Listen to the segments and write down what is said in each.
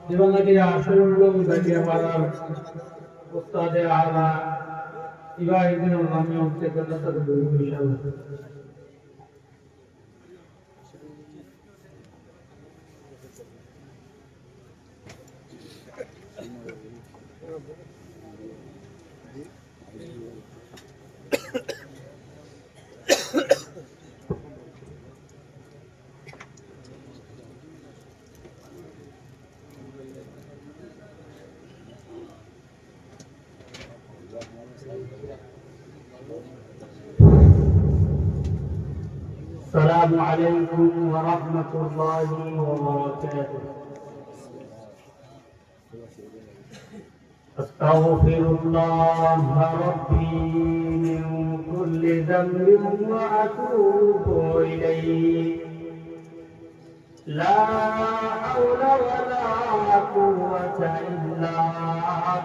দিবাঙ্গী আসরুল্লাহ জাকিয়াপাড়ার উস্তাদে আলা ইবাহিদিন নামে হচ্ছে কন্যাসাদ গুরু ইনশাআল্লাহ। السلام عليكم ورحمة الله وبركاته. أستغفر الله ربي من كل ذنب وأتوب إليه. لا حول ولا قوة إلا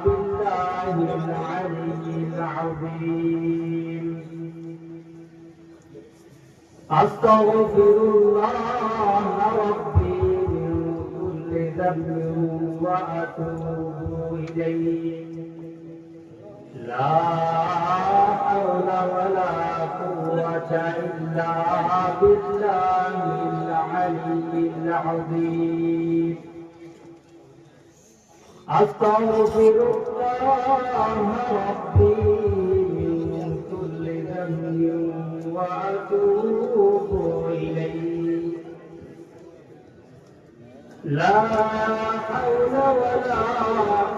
بالله العلي العظيم. أستغفر الله ربي من كل ذنب وأتوب إليه. لا حول ولا قوة إلا بالله العلي العظيم. أستغفر الله ربي من كل ذنب وأتوب إليه. لا حول ولا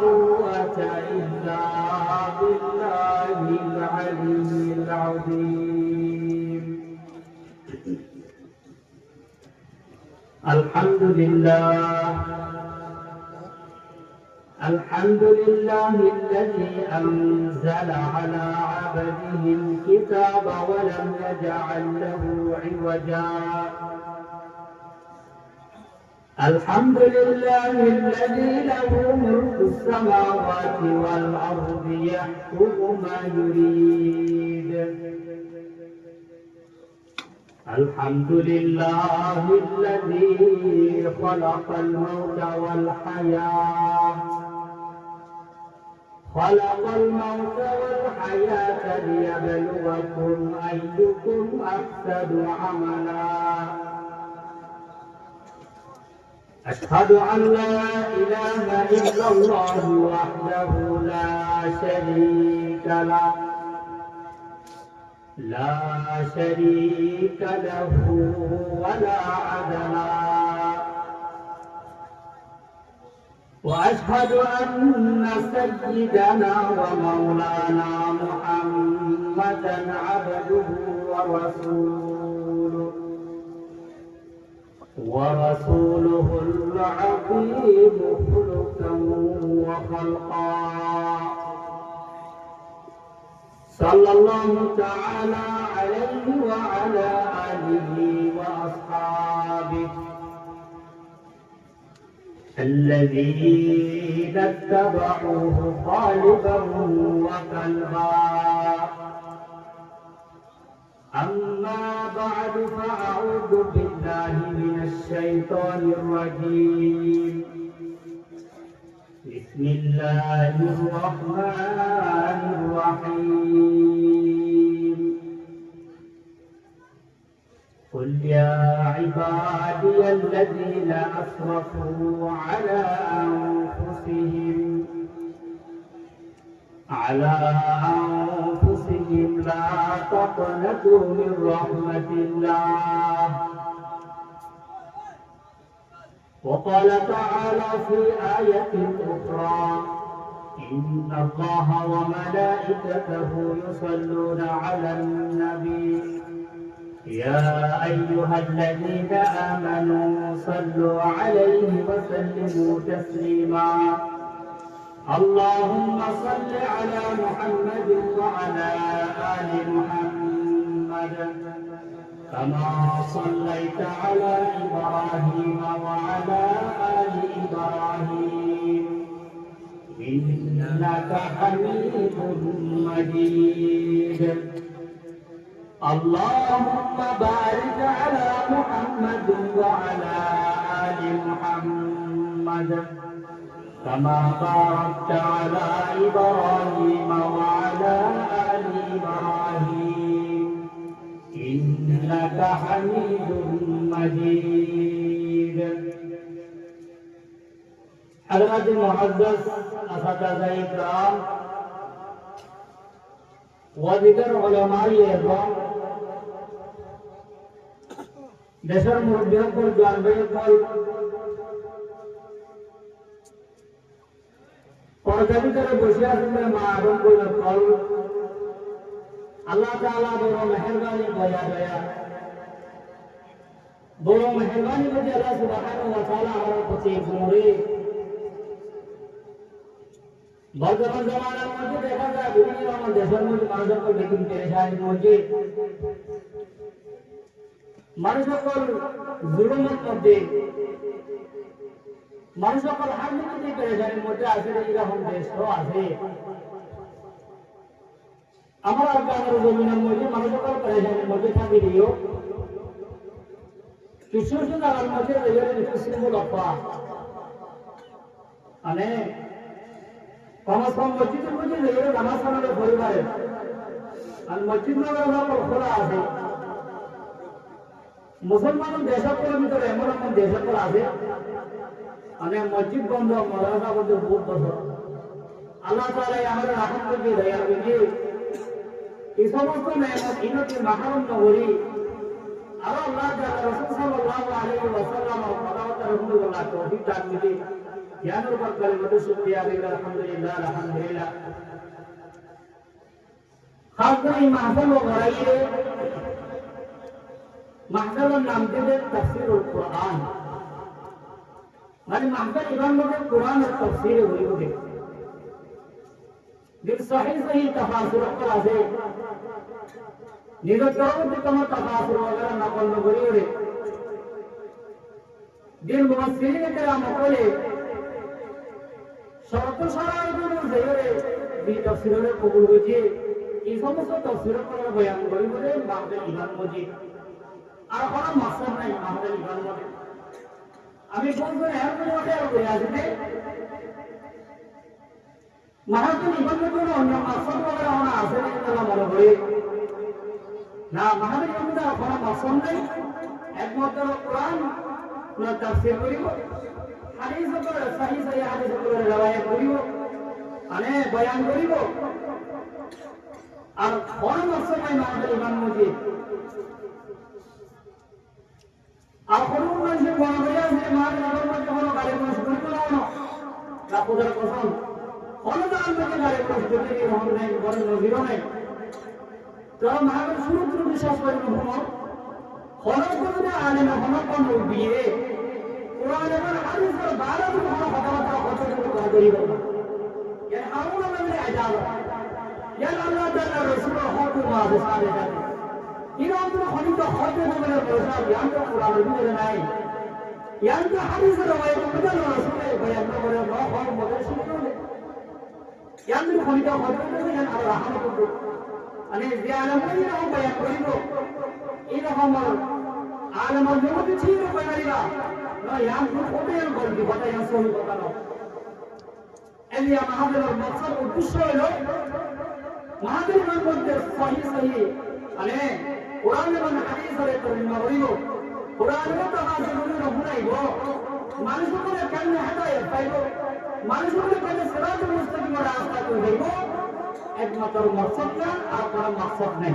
قوة إلا بالله العلي العظيم. الحمد لله الحمد لله الذي أنزل على عبده الكتاب ولم يجعل له عوجا. الحمد لله الذي له ملك السماوات والأرض يحكم ما يريد. الحمد لله الذي خلق الموت والحياة ليبلوكم أيكم أحسن عملا. أشهد أن لا إله إلا الله وحده لا شريك له ولا عدلا. وأشهد أن سيدنا ومولانا محمدا عبده ورسوله العظيم خلقا وخلقا. صلى الله تعالى عليه وعلى آله وأصحابه الذين اتبعوه قالبا وقلبا. أما بعد فأعوذ بالله من الشيطان الرجيم. بسم الله الرحمن الرحيم. قل يا عبادي الذين أسرفوا على أنفسهم لا تقنطوا من رحمة الله. وقال تعالى في آية أخرى إن الله وملائكته يصلون على النبي يا أيها الذين آمنوا صلوا عليه وسلموا تسليما. اللهم صل على محمد وعلى آل محمد كما صليت على إبراهيم وعلى آل إبراهيم إنك حميد مجيد. اللهم بارك على محمد وعلى آل محمد كما باركت على إبراهيم وعلى آل إبراهيم إنك حميد مجيد. حضرات المعزز أساتذة الكرام وذكر علماء الإعظام দেশের মুরব্বীসকল জোয়ানভাইসকল পর্দার ভিতরে বসে আছেন মা এবং বোনসকল, আল্লাহ তাআলা বড় মেহেরবানি দয়া বড় মেহেরবানি করে আল্লাহ সুবহানাহু ওয়া তাআলা আমার প্রতি গুণরে বর্তমান জামানার মধ্যে দেখা যায় বিভিন্ন আমার দেশের মধ্যে মানুষের বেতন পেরেশানির মধ্যে মানুষ সকল জুলুমের মধ্যে মানুষ সকল হারমুখী পেরেশানির মধ্যে আছে। এরকম দেশ তো আছে আমার আফগানের জমিনের মধ্যে মানুষ সকল পেরেশানির মধ্যে থাকি দিও কিছু কিছু জায়গার মধ্যে সিম্বল অপা মানে কমাস কম মসজিদের মধ্যে নামাজ পড়ানোর পরিবারে আর মসজিদ নগর খোলা আছে। মুসলমান দেশের ভিতরে এমন এমন দেশের আছে মানে মসজিদ বন্ধ মাদ্রাসা বন্ধ বহুত বছর। আল্লাহ তাআলা আমাদের রাহম করে দয়া করে এই সমস্ত নেয়ামত ইনতি মাহরুম নগরী আর আল্লাহ তাআলা রাসূল সাল্লাল্লাহু আলাইহি ওয়াসাল্লাম ও সাহাবায়ে রাসূলুল্লাহ তৌফিক দান করে জ্ঞানের উপর কালিমাতু শুকরিয়া আদায় করে আলহামদুলিল্লাহ আলহামদুলিল্লাহ। খাস করে এই মাহফিল ও গড়াইয়ে মাহফিলের নাম দিলে তাফসীরুল কুরআন মানে মাহফিল ইমাম মধ্যে কোরআনের তাফসীর হইবে দিল সহিহ সহিহ তাফসীর করা আছে নিরন্তর তোমার তাফসীর वगैरह নকল করিয়ে দিল মুফাসসিরিন কেরাম বলে শর্ত শরাইতের জেরে এই তাফসীরের কবুল হয়েছে। এই সমস্ত তাফসীর করার বয়ান করিবে মাহফিল ইমাম মজিদ আর কোনো মাকসাদ নাই আমাদের ইমান মধ্যে। আমি বলবো এর কোনো খেয়াল করে আসবে মাহফিল ইমানের কোনো অন্য মাকসাদ वगैरह হওয়া আছে না মনে করি না। মাহফিল ইমানের কোনো মাকসাদ নাই, একমাত্র কোরআন না তাফসীর করিব, হাদিস করে সহিহ সহিহ হাদিস করে riwayat করিব মানে বয়ান করিব আর কোনো মাকসাদ নাই মাহফিল ইমান মজিদ। আর কোন মানুষের বড় হয়ে আছে মার নগর মধ্যে কোনো গাড়ি মানুষ করতে না রাখোদার কসম কোনো জায়গার মধ্যে গাড়ি মানুষ করতে রহম নেই বড় নজিরও নেই। যারা মাহফিল শুরু করে বিশ্বাস করে হলো কোনো আলেম হলো কোন বিয়ে কোরআন এবং হাদিসের বাইরে কোনো কথাবার্তা কথা করিব এর আমল আমাদের আজাব এর আল্লাহ তাআলা রাসূলের হুকুম আছে সাথে সাথে ইরামপুর খনিত হতে বলে বলা ইয়ান্ত কোরআনের ভিতরে নাই ইয়ান্ত হাদিসের রওয়ায়াত মধ্যে রাসূলের বয়ান করে না হয় মধ্যে শুনলে ইয়ান্ত খনিত হতে বলে ইয়ান আল্লাহ রহমত করবে মানে যে আলমই না বয়ান করিব এই রকম আলমের জগতে ছিল বয়ানিরা না ইয়ান্ত কোটেল বলবি কথা ইয়ান সহি কথা না। এই আমাদের মাকসাদ উদ্দেশ্য হলো মাহফিলের মধ্যে সহিহ সহিহ মানে কোরআন এবং হাদিসের তরজমা করিব, কোরআনের তাফসীর শুনাইব, মানুষকে কেমনে হেদায়েত পাইব, মানুষকে কেমনে সিরাতুল মুস্তাকিমের রাস্তা কইব, একমাত্র মাকসাদ না আর কোনো মাকসাদ নাই।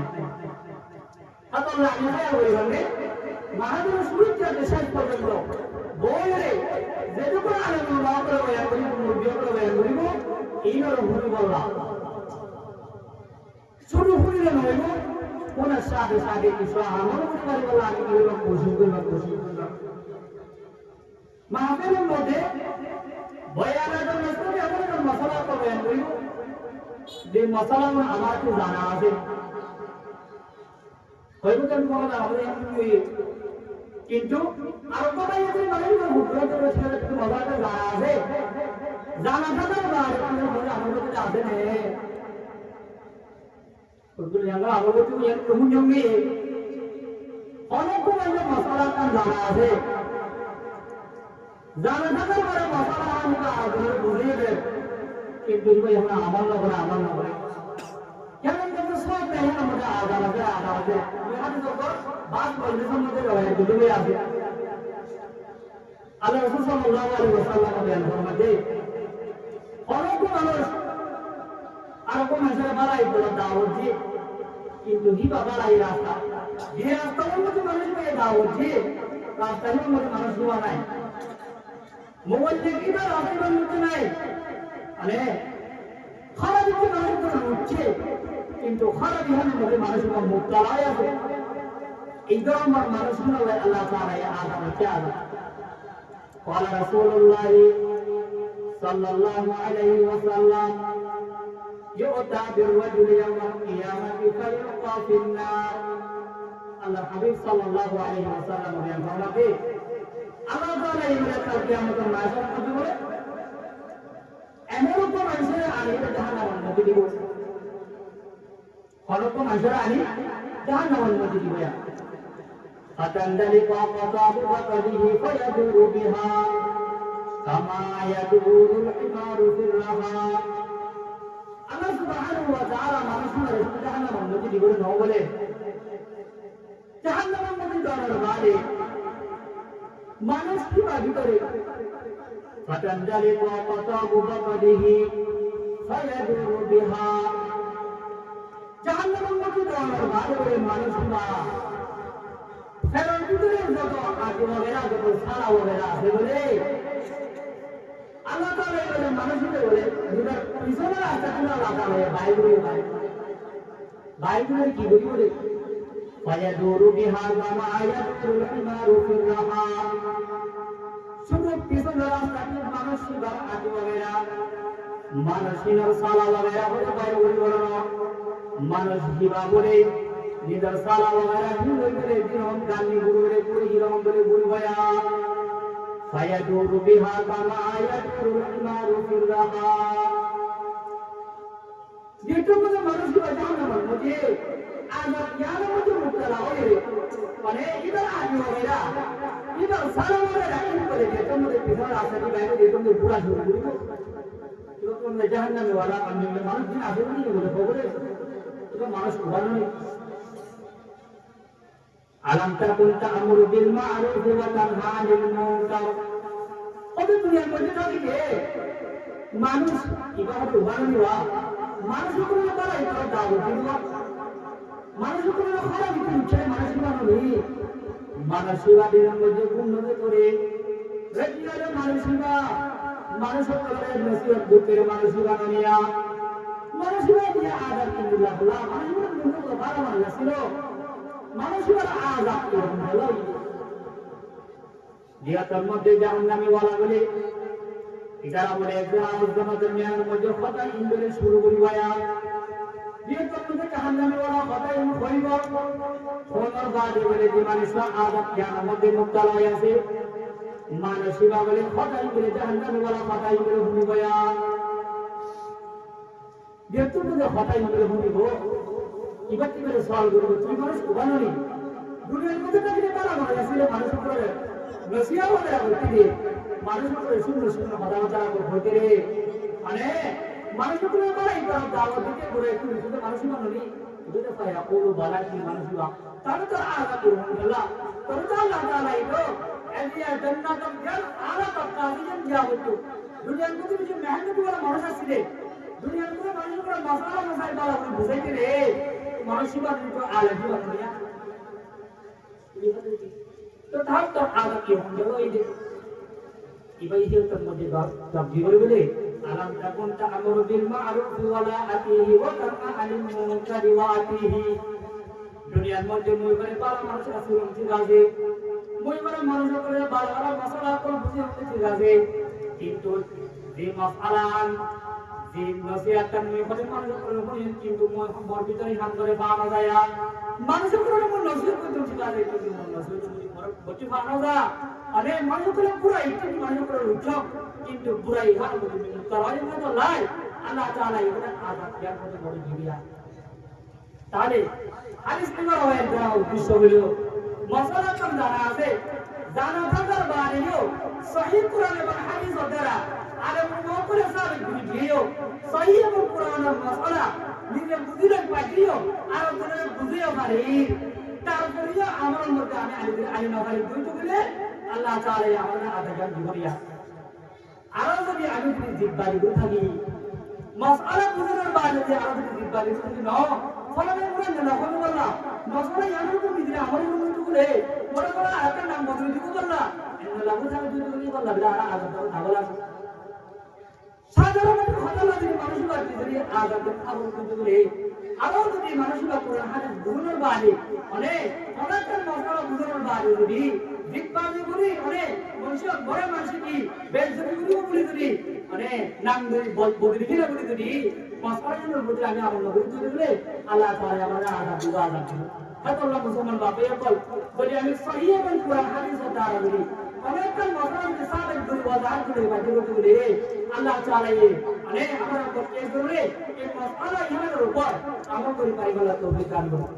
আল্লাহ নিহায়া হইবে মাহফিল শুরু থেকে শেষ পর্যন্ত বইরে যেটুকু আলেম না করে বয়ান করিব মুরব্বি করে বয়ান করিব এইবার হুরি বললা শুরু হইলে নইব কোন সাথে সাথে কিছু আমল করে বলা আমি করিব কোশিশ করব মাহফিলের মধ্যে বয়ানের মধ্যে এমন মশলা তো বয়ান করিব যে মশলা আমাকে জানা আছে হইব কেন বলা আমাদের কিন্তু আর কথা এই যে মানে মুদ্রাতে রয়েছে একটু মজাটা জানা আছে জানা থাকার পরে আমাদের কাছে আছে না ওগুলো জানা আমাদের তো এক প্রমুখ জঙ্গি অনেক মানে মশলা কান জানা আছে জানা থাকার পরে মশলা আমরা আগে বুঝে কিন্তু আমরা আমল না করে কেমন কিন্তু সব নেই আমাদের আদালতে মেহাদি যখন বাদ বলতেছেন মধ্যে রয়ে দুটোই আছে আল্লাহ রাসূল সাল্লাল্লাহু আলাইহি ওয়াসাল্লাম বলেন ফরমাতে অনেক মানুষ আর কোন মানুষের বাড়াই বলে দাওয়াত দিয়ে কিন্তু হিবা বাড়াই রাস্তা যে রাস্তার মধ্যে মানুষ পেয়ে দাওয়াত দিয়ে রাস্তার মধ্যে মানুষ হওয়া নাই মোবাইল দেখি না রাস্তার মধ্যে নাই মানে খারাপ দিকে মানুষ করে উঠছে কিন্তু খারাপ ইহানের মধ্যে মানুষ মুক্তালায় আছে এই ধরনের মানুষগুলো আল্লাহ তাআলা আযাবকে আযাব قال رسول الله صلى الله عليه وسلم يؤتى بالرجل يوم القيامة فيلقى في النار الله حبيب صلى الله عليه وسلم বলেন আল্লাহ তাআলা এই কাল কিয়ামতের মাসের মধ্যে বলে এমন কোন মানুষের আলিতে জাহান্নামের মধ্যে দিব কোন মানুষের আলি জাহান্নামের মধ্যে দিব فتندلق قطاب بطنه فيدور بها كما يدور الحمار في الرحى الله سبحانه وتعالى মানুষের জাহান্নামের মধ্যে দিব না বলে জাহান্নামের মধ্যে যাওয়ার বাদে মানুষ কি ভিতরে فتندلق قطاب بطنه فيدور بها জাহান্নামের মধ্যে যাওয়ার বাদে মানুষ ফেরার ভিতরে যত আগে বগেরা যত সারা বগেরা আছে বলে আল্লাহ তাআলা বলে মানুষকে বলে দুটার পিছনে রাস্তা খোলা লাগা হয় বাইরে কি বলি ফায়াদুরু বিহা মা আয়াতুল হিমারু ফির রাহা শুধু পিছনে রাস্তা কি মানুষ বা আগে বগেরা মানুষিনার সালা বগেরা বলে বাইরে বলে মানুষ হিবা বলে নিদার সালা ওয়ারা হিন্দুরে দিনম গানি গুরুরে পুরি হিরম বলে বুলবায়া ফায়াদুরু বিহা কামা আয়াতুল হিমারু ফির রাহা যেটা মানে মানুষ জাহান্নামের মধ্যে আযাব ইয়ার মধ্যে মুক্তলা হয় মানে ইদার আগে ওরা ইদার সালা ওয়ারা কি করে যেটা মধ্যে পিছনে আসে বাইরে যেটা মধ্যে পুরা শুরু করিব তো মানে জাহান্নামে ওয়ালা অন্য মানুষ দিন আসে বলে বলে এটা মানুষ ভালো আলাম তাকুন তা'মুরু বিল মা'রুফ ওয়া তানহা আনিল মুনকার ওদের দুনিয়ার মধ্যে থাকে মানুষ ইবাদত বানানোয়া মানুষ কোনো বড় ইবাদত দাও দিবা মানুষ কোনো খারাপ কিছু মানুষ বানানো মানুষ ইবাদতের মধ্যে উন্নতি করে রেজিয়ালে মানুষ করে নসিহত দুঃখের মানুষ বানানিয়া মানুষ দিয়ে আদার কিল্লাহ মানুষ কোনো ভালো মানুষ ছিল মানুষের আযাব কেমন হলো জিয়াতের মধ্যে জাহান্নামী ওয়ালা বলে এটারা বলে জাহান্নামের মেয়ার মধ্যে কথা ইন্দ্রে শুরু করিবায়া জিয়াতের মধ্যে জাহান্নামী ওয়ালা কথা ইন হইব কোনর বাদে বলে যে মানুষের আযাব কেমন মধ্যে মুক্তাল হয়ে আছে মানুষিবা বলে কথা ইন্দ্রে জাহান্নামী ওয়ালা কথা ইন্দ্রে হইবায়া জিয়াতের মধ্যে কথা ইন্দ্রে হইব এবার কি করে সওয়াল করব তুমি মানুষ বানানি দুনিয়ার মধ্যে থেকে বাড়া বাড়া ছিল মানুষ করে নসিয়া বলে বলতে মানুষ করে সুন্দর সুন্দর কথা হইতে রে মানে মানুষ করে বাড়াই তার দাওয়াত দিতে করে একটু শুধু মানুষ বানানি দুটো পায় আপলো বালা কি মানুষ বা তাহলে তো আলাদা করুন আল্লাহ তো আল্লাহ তাআলা এটা এলিয়া জান্নাতুল জাল আলা তাকাদিন যাওতো দুনিয়ার মধ্যে যে মেহনত করা মানুষ আছে দুনিয়ার মধ্যে মানুষ করে মশলা মশাই বালা করে বুঝাইতে রে মানুষিবা তো আলাদা বানিয়া তো তার তো আলাদা কি হলো এই যে ইবাই যে তার মধ্যে সব জীবন বলে আলাম তাকুন তা'মুরু বিল মা'রুফ ওয়া লা আতিহি ওয়া তানহা আনিল মুনকারি ওয়া আতিহি দুনিয়ার মধ্যে মই করে ভালো মানুষ আছে ঠিক আছে মই করে মানুষ করে ভালো ভালো মশলা করে বুঝে ঠিক আছে কিন্তু যে মাসালান যে নসিহত মই করে মানুষ করে কিন্তু মই বড় ভিতরে হাত করে বানা যায় মানুষ করে মন নসিহত করতে ঠিক আছে কিন্তু মন নসিহত বড় বানা যায় আরে মানুষ করে পুরো একটু মানুষ করে উঠো কিন্তু বুড়াই হাত করে তারাই মত লাই আল্লাহ তাআলা এটা আযাব দেওয়ার মতো বড় জিবিয়া তাহলে হাদিস নিবার হয় দাও বিশ্বগুলো মশলা কম জানা আছে জানা থাকার বাইরেও সহিহ কুরআন এবং হাদিস দ্বারা আলেম মুফাসসির সাহেব বুঝিও সহিহ এবং কোরআনের মাসআলা নিজে বুঝিলে পাইও আর কোনরে বুঝিও পারি তারপরেও আমার মধ্যে আমি আলী নবী দুইটো বলে আল্লাহ তাআলা আমাদের আদাগান দিবরিয়া আর যদি আমি যদি জিব্বারি করে থাকি মাসআলা বুঝানোর বাইরে যে আর যদি জিব্বারি করে না ফলে আমরা না হলো বললা মাসআলা ইয়ানোর কোন দিলে আমার মধ্যে বলে বড় বড় একটা নাম বদলে দিব বললা আল্লাহ বুঝানো দুইটো বলে বললা বিলা আদান তাহলে সাধারণত কথা লাগে মানুষের বাড়ি যদি আজাদ আবু কিন্তু বলে আরো যদি মানুষের কোরআন হাদিস বুঝানোর বাইরে অনেকটা মশলা বুঝানোর বাইরে যদি দিকপানি বলি মানুষের বড় মানুষ কি বেজতি বলি যদি নাম বদলি কিনা বলি যদি মশলার মধ্যে আমি আমার নবী বলে আল্লাহ তাআলা আমাদের আজাদ দিব আজাদ দিব হয়তো আল্লাহ মুসলমান বাপে বল বলি আমি সহিহ এবং কোরআন হাদিসের দ্বারা বলি অনেকটা মশলার সাথে দুই বাজার করে বাজি বলে আল্লাহ তাআলা আমরা করতে করে এই মাসআলা ইমানের উপর আমল করি পারিবালা তৌফিক দান করুন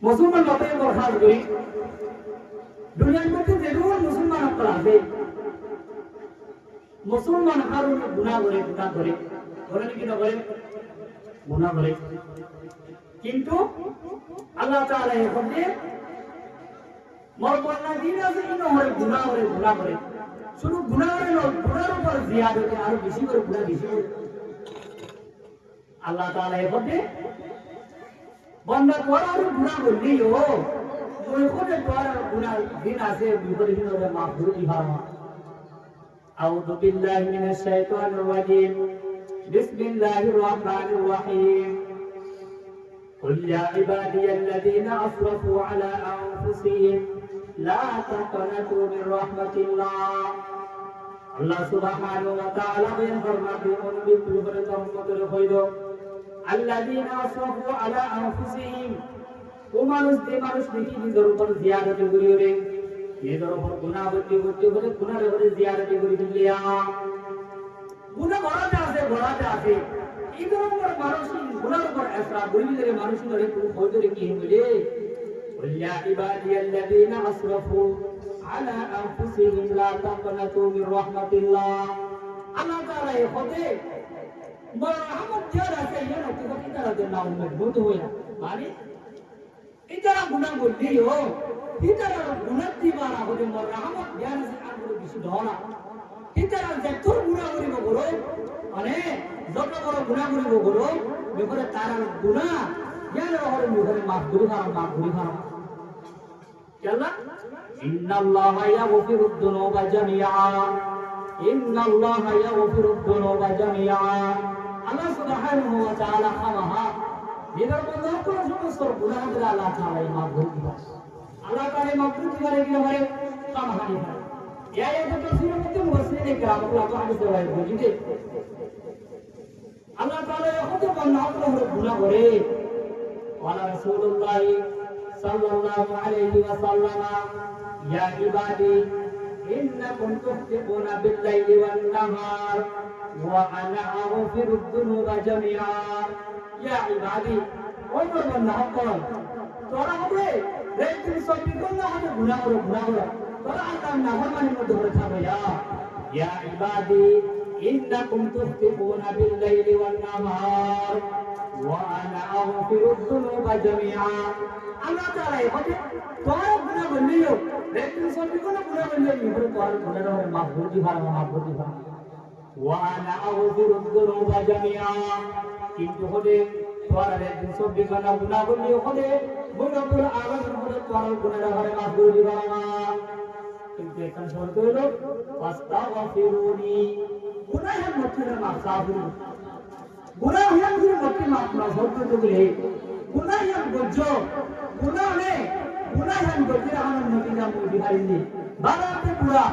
মুসলমান বাপে বরখাস্ত করি দুনিয়ার মধ্যে যেগুলো মুসলমান আপনারা আছে মুসলমান হারুন গুনাহ করে বলেন কি না করে গুনাহ করে কিন্তু আল্লাহ তাআলা এখানে মরবনা দিন আছে ইনো হরে গুনাহ করে শুধু গুনাহের উপর জিয়াদতে আর বেশি করে গুনাহ বেশি করে আল্লাহ তাআলা এখানে বান্দা কোরআন গুনাহ করলেও ওই কোনে কোরআন গুনাহ দিন আছে বিপরীত দিন ওরে মাফ করে দিবা আউযু বিল্লাহি মিনাশ শাইতানির রাজীম বিসমিল্লাহির রহমানির রহিম قل يا عبادي الذين أسرفوا على أنفسهم لا تقنطوا من رحمة الله الله سبحانه وتعالى فرماتے ہیں نبی پر رحمت হইলো الذين أسرفوا على أنفسهم ও মানুষ দেখি নিজের উপর জিয়াদত করিও রে নিজের উপর গুনাহ করতে হলে গুনাহের উপরে জিয়াদত করি দিলিয়া গুনাহ বড়াতে আছে ইদর উপর মানুষ গুনার উপর আসরা বলিলে মানুষ ধরে পুরো হইতে কি হইলে ইয়া ইবাদিয়াল্লাযীনা আসরাফু আলা আনফুসিহিম লা তাকনাতু মির রাহমাতিল্লাহ আল্লাহ তাআলা হতে বড় রহমত দেওয়ার আছে ইয়ানো তো কিতারা দেন না উম্মত হই না মানে ইতারা গুনাহ করলিও ইতারা গুনাহ দিবারা হতে বড় রহমত জ্ঞান আছে আর বড় কিছু ধরা ইতারা যে তোর গুনাহ করিব বড় যত বড় গুনাহ করিব বড় বিপরে তার গুনাহ জ্ঞান হরে মুখে মাফ করি খারাপ কেলা ইন্নাল্লাহা ইয়াগফিরুদ দুনুবা জামিআ আল্লাহ সুবহানাহু ওয়া তাআলা ক্ষমা এদের মধ্যে কোন সমস্ত গুনাহ করে আল্লাহ তাআলা মাফ করে দিবেন আল্লাহ তাআলা মাফ করে দিবেন কি হবে ক্ষমা করে দিবেন এই আয়াতের তাফসীরের মধ্যে মুফাসসিরিনে কেরাম আল্লাহ হাদিস দেওয়া হয়েছে আল্লাহ তাআলা কত বান্দা হলো গুনাহ করে ওয়ালা রাসূলুল্লাহ সাল্লাল্লাহু আলাইহি ওয়াসাল্লাম ইয়া ইবাদি ইন্নাকুম তুখতিউনা বিল-লাইলি ওয়ান-নাহার ওয়া আনা আগফিরুদ দুনুবা জামিআ ইয়া ইবাদি ওই বান্দা হল তোরা হবে রেত সবিগুন না হবে গুনাহ করে তোরা আল্লাহর নাফরমানির মধ্যে ধরে থাকবে ইয়া ইবাদি إنكم تخطئون بالليل والنهار وأنا أغفر الذنوب جميعا الله تعالى يقول তোমার গুনাহ বললিও রেত সবিগুন গুনাহ বললিও নিবর তোমার গুনাহ মাফ করে দিবা وأنا أغفر الذنوب جميعا কিন্তু হলে তোমার রেত সবিগুন গুনাহ বললিও হলে গুনাহগুলো আলাদা করে তোমার গুনাহ মাফ করে দিবা কিন্তু এখানে শর্ত হলো ফাস্তাগফিরুনি গুনাহের মধ্যে মাফ চাবো গুনাহের মধ্যে মাফ না করতে দিলে গুনাহের গজ্জ গুনাহের গজ্জের আমার নবী নাম দিবাইনি বালাতে পুরা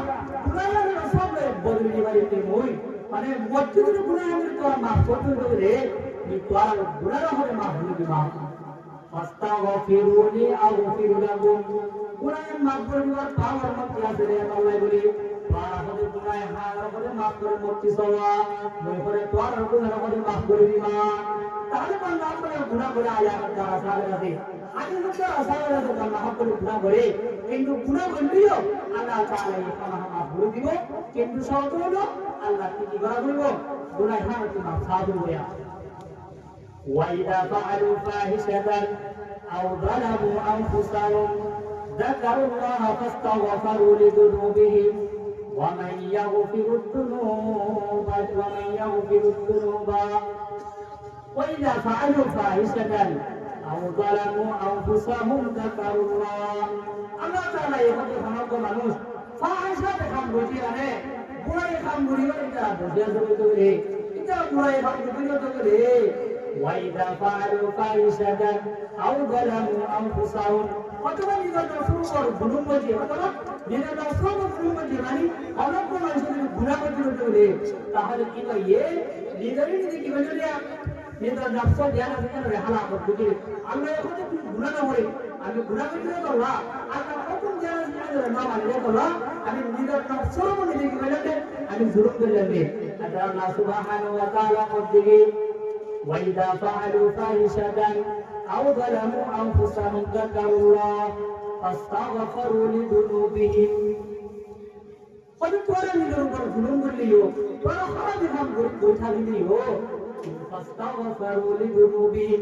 গুনাহের সব বদলে দিবাইতে মই মানে মধ্যে গুনাহের তো মাফ করতে দিলে এই তোর গুনাহ হবে মাফ করে দিবা ফাস্তাগফিরুনি আগফিরু লাকুম গুনাহের মাফ করে দিবার পাওয়ার মধ্যে আছে রে আল্লাহ বলে আমাদের গুনাহ হার করে মাফ করে মুক্তি সওয়া মই করে তোর গুনাহ করে মাফ করে দিবা তাহলে বান্দা করে গুনাহ করে আয়া দ্বারা সারা আছে আগে লোক সারা আছে বান্দা করে গুনাহ করে কিন্তু গুনাহ করলেও আল্লাহ তাআলা এই ক্ষমা করে দিব কিন্তু শর্ত হলো আল্লাহ কি করা করব গুনাহ হারাতে মাফ সাধু হইয়া وإذا فعلوا فاحشة أو ظلموا أنفسهم ذكروا الله فاستغفروا لذنوبهم ومن يغفر الذنوب وإذا فعلوا فاحشة أو ظلموا أنفسهم ذكروا الله تعالى يقول خلق মানুষ ফাহিশা কাম বুঝি আনে বুড়াই কাম বুড়ি এটা বুঝিয়া চলে এটা বুড়াই কাম বুঝিয়া চলে وإذا فعلوا فاحشة أو ظلموا أنفسهم অথবা নিজের নফসের উপর জুলুম করে অথবা নিজের নফসের উপর জুলুম করে মানে অন্য কোনো মানুষের গুনাহ করতে তাহলে কি কইয়ে নিজেরই নিজে কি বলে নিজের নফস জ্ঞান আছে কেন হালা করতে আমরা এখন গুনাহ না করে আমি গুনাহ করতে আল্লাহ আল্লাহ কখন জ্ঞান আছে না মানে আল্লাহ আমি নিজের নফসের উপর নিজে কি বলে আমি জুলুম করে যাবে আল্লাহ সুবহানাহু ওয়া তাআলা কদিগে وإذا فعلوا فاحشة أو ظلموا أنفسهم ذكروا الله فاستغفروا لذنوبهم قد ترى নিজের উপর জুলুম করলিও তোরা খারাপ কাম করে বৈঠা দিলিও فاستغفروا لذنوبهم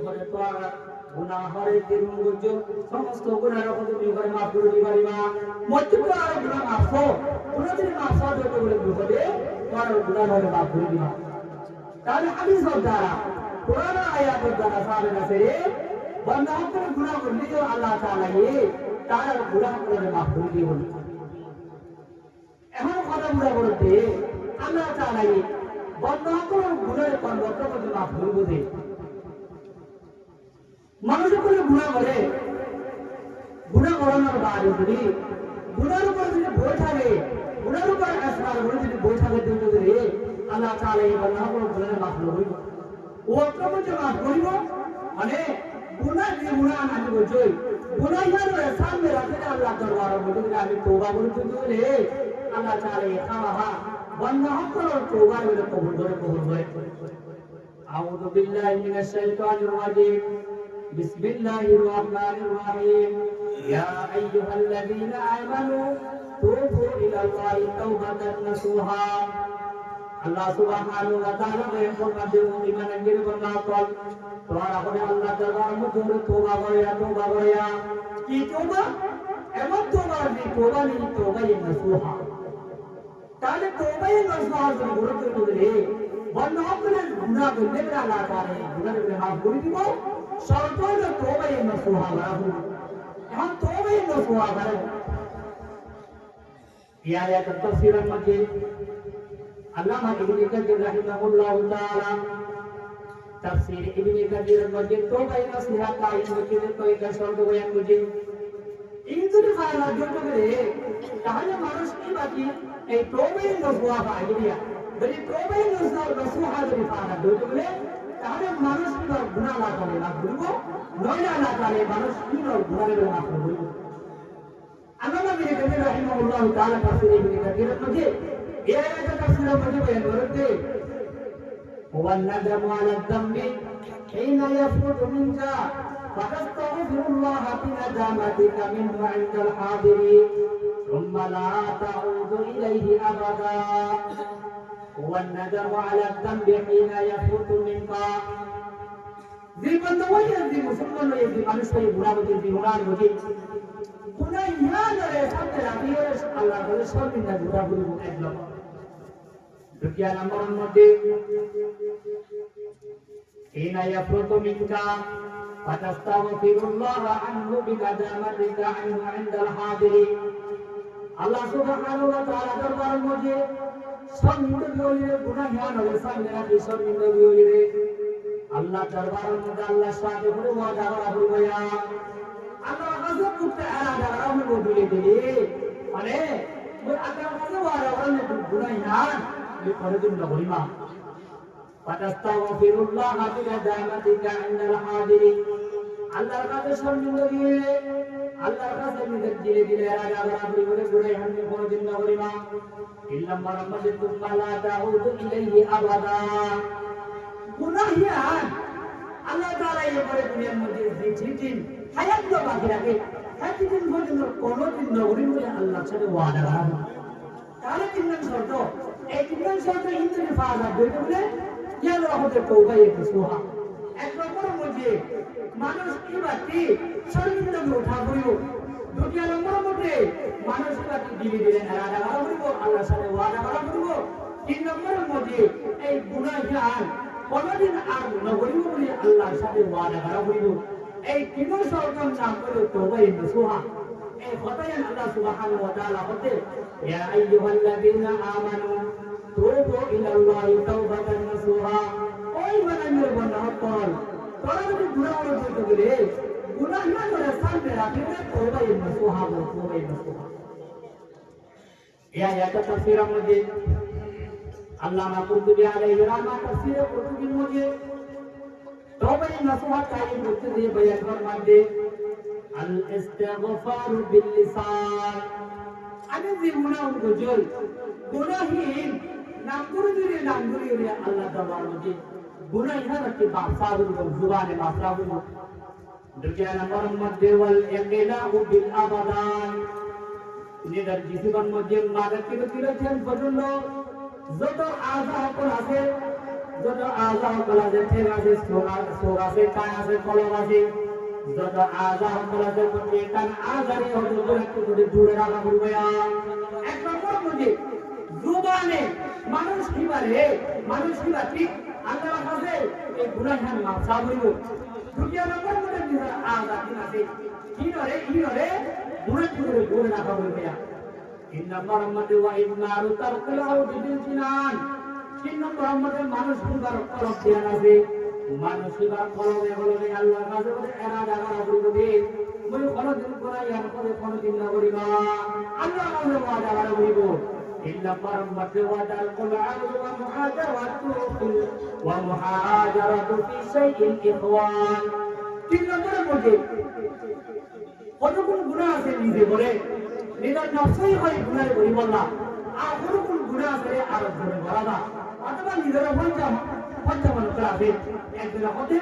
বলে তোরা গুনাহরে তিরুঙ্গজ সমস্ত গুনাহের কথা তুমি করে মাফ করে দিবারিবা মত তোরা গুনাহ মাফ করো তোরা যদি মাফ করতে বলে বিপদে তোরা গুনাহরে মাফ করে দিবা তাহলে হাদিসের দ্বারা কোরআন আয়াতের দ্বারা সামনে আসে বান্দা করে গুনাহ করলে তো আল্লাহ তাআলা তার গুনাহ করে মাফ করে দিবেন এখন কথা বুঝা বলতে আল্লাহ তাআলা বান্দা করে গুনাহের পরিবর্তন করে মাফ করে দেন মানুষ করে গুনাহ করে গুনাহ করানোর বাদে যদি গুনাহের উপর যদি বই থাকে গুনাহের উপর আসমার উপর যদি বই থাকে দিতে আল্লাহ তাআলা এই বান্দাকে গুনাহ মাফ করবে ও প্রপঞ্চ মাফ করিব মানে গুনাহ দিয়ে গুনাহ আমি বলছই গুনাহগারের সামনে রাখতে আল্লাহ দরবারে বলতে আমি তওবা করতে বলে আল্লাহ তাআলা এই খাওয়া বান্দাকে তওবার বলে কবুল করে আউযু বিল্লাহি মিনাশ শাইতানির রাজীম বিসমিল্লাহির রহমানির রহিম ইয়া আইয়ুহাল্লাযীনা আমানু তুবু ইলাল্লাহি তাওবাতান নাসুহা আল্লাহ সুবহানাহু ওয়া তাআলা এর ফরমাতে মুমিন আঙ্গির বন্না কল তোমরা আপনি আল্লাহ দরবার মধ্যে তওবা করিয়া কি তওবা এমন তওবা যে তওবা নি তওবায়ে নাসুহা তাহলে তওবায়ে নাসুহা এর গুরুত্ব দিলে বন্না করে গুনাহ করলে আল্লাহ তাআলা গুনাহকে মাফ করে দিব শর্ত হলো তওবায়ে নাসুহা রাহু এখন তওবায়ে নাসুহা করে এই আয়াতের তাফসীরের মধ্যে আল্লামা ইবনে কাসির রাহিমাহুল্লাহু তাআলা তাফসীর ইবনে কাসিরের মধ্যে তওবা নাসিহা কায়িম হচ্ছে তো এটা শর্ত বয়ান করছে এই যদি ফায়দা জন্য করে তাহলে মানুষ কি বাকি এই তওবা নাসিহা পায় দিয়া যদি তওবা নাসিহা যদি ফায়দা জন্য করে তাহলে মানুষ কি গুনাহ না করে না ভুলব নয়না না করে মানুষ কি গুনাহের মাফ করবে আল্লামা ইবনে কাসির রাহিমাহুল্লাহু তাআলা তাফসীর ইবনে কাসিরের মধ্যে يا تفسير مجيء ورد هو الندم على الذنب حين يفوت منك فتستغفر الله بندامتك منه عند الحاضر ثم لا تعود إليه أبدا هو الندم على الذنب حين يفوت منك ذي بندوية ذي مسلمان ذي মানুষের গুনাহকে গুনাহ বুঝি গুনাহ ইয়াদ রে সাথে রাখিয়ে আল্লাহ বলে শর্মিন্দা গুনাহ বলবো একদম দুকিয়া নম্বরের মধ্যে হিনা ইয়াফরুতু মিনকা ফাতাস্তাগফিরুল্লাহ আনহু বিনাদামাতিকা আনহু ইনদাল হাদিরি আল্লাহ সুবহানাহু ওয়া তাআলা দরবারের মধ্যে শর্মিন্দা বলে গুনাহ ইয়াদ রে সামনে রাখি শর্মিন্দা বলে আল্লাহ দরবারের মধ্যে আল্লাহ সাথে করে ওয়াদা করা হইয়া আল্লাহ গজব করতে আলাদা রামে বলে দিলে মানে ওই আল্লাহ গজব ওয়াদা করলে গুনাহ ইয়াদ لقرض لغرما فتستغفر الله بندامتك عند الحاضر আল্লাহর কাছে শর্মিন্দা দিয়ে আল্লাহর কাছে নিজের দিলে দিলে রাজা বরাবরি করে গুনাহ হানি কোনদিন লঘরিমা ইল্লা মারামাদে তুম্মা লা তাউদু ইলাইহি আবাদা গুনাহ ইয়াদ আল্লাহ তাআলা এবারে দুনিয়ার মধ্যে যে দিন হায়াত বাকি রাখে হায়াত দিন পর্যন্ত কোনোদিন নগরীর মধ্যে আল্লাহর সাথে ওয়াদা করা হয় তাহলে তিনজন শর্ত এই তিনজন শর্ত ইন্দ্রিয় ফাজা বইতে বলে ইয়ার রহমতের তওবা একটু সোহা এক নম্বরের মধ্যে মানুষ কি বাকি সর্বনিম্ন উঠা করিব দ্বিতীয় নম্বরের মধ্যে মানুষ কি বাকি দিলে দিলে নারাদা করা করিব আল্লাহর সাথে ওয়াদা করা করিব তিন নম্বরের মধ্যে এই গুনাহগার কোনদিন আর নগরীব বলে আল্লাহর সাথে ওয়াদা করা করিব এই তিন শর্তের নাম হলো তওবা নসুহা এই কথাই আল্লাহ সুবহানাহু ওয়া তাআলা বলতে ইয়া আইয়ুহাল্লাযীনা আমানু তুবু ইলাল্লাহি তাওবাতান নসুহা ওই বানানোর বন্ধ কর তোরা যদি গুনাহ করতে গেলে গুনাহ না করে সামনে রাখবে তওবা নসুহা তওবা নসুহা এই আয়াতটা তাফসীরের মধ্যে আল্লামা কুরতুবী আলাইহি রাহমাত তাফসীরে কুরতুবীর মধ্যে তওবা নসুহা তারিফ করতে দিয়ে বয়ান ফরমাতে আল ইস্তিগফার বিল লিসান আগে যে গুনাহ গজল গুনাহহীন নাম করে আল্লাহ দরবার মধ্যে গুনাহ ইহারকে বাসাবুল জুবানে মাসরাবুল দ্বিতীয় নম্বরের মধ্যে ওয়াল ইকলাউ বিল আবাদান নিদার জীবন মধ্যে মাদক কিরকম পর্যন্ত যত আযা হকল আছে যত আযা হকল আছে ঠের আছে সোর আছে কান আছে কলম আছে যত আযা হকল আছে প্রত্যেক কান আযারে হকল একটু করে জুড়ে রাখা পড়বে এক নম্বর মধ্যে জুবানে মানুষ কিবা ঠিক আল্লাহর কাছে এই গুনাহের মাফ চাইব দ্বিতীয় নম্বর মধ্যে নিজের আযা দিন আছে ইনরে গুনাহ করে জুড়ে রাখা পড়বে তিন নম্বর মধ্যে ওয়া ইমারু তারকুল আউদি বিল জিনান তিন নম্বর মধ্যে মানুষ কিবার কলম ধ্যান আছে মানুষ কিবার কলমে আল্লাহর কাছে এরাদা করা পড়বে মই কোনদিন করাই আর কোনদিন না করিবা আল্লাহর কাছে ওয়াদা করা হইব তিন নম্বর মধ্যে ওয়াদাল কুরআন ওয়া মুহাজারাতু ফি শাইইল ইখওয়ান তিন নম্বরের মধ্যে কতগুলো গুনাহ আছে নিজে বলে নিজের নফসই হয় গুনাহে করি বললা আর কোন গুনাহ আছে আর ধরে বলাবা অথবা নিজের পঞ্চামন করা হবে একদিন হতে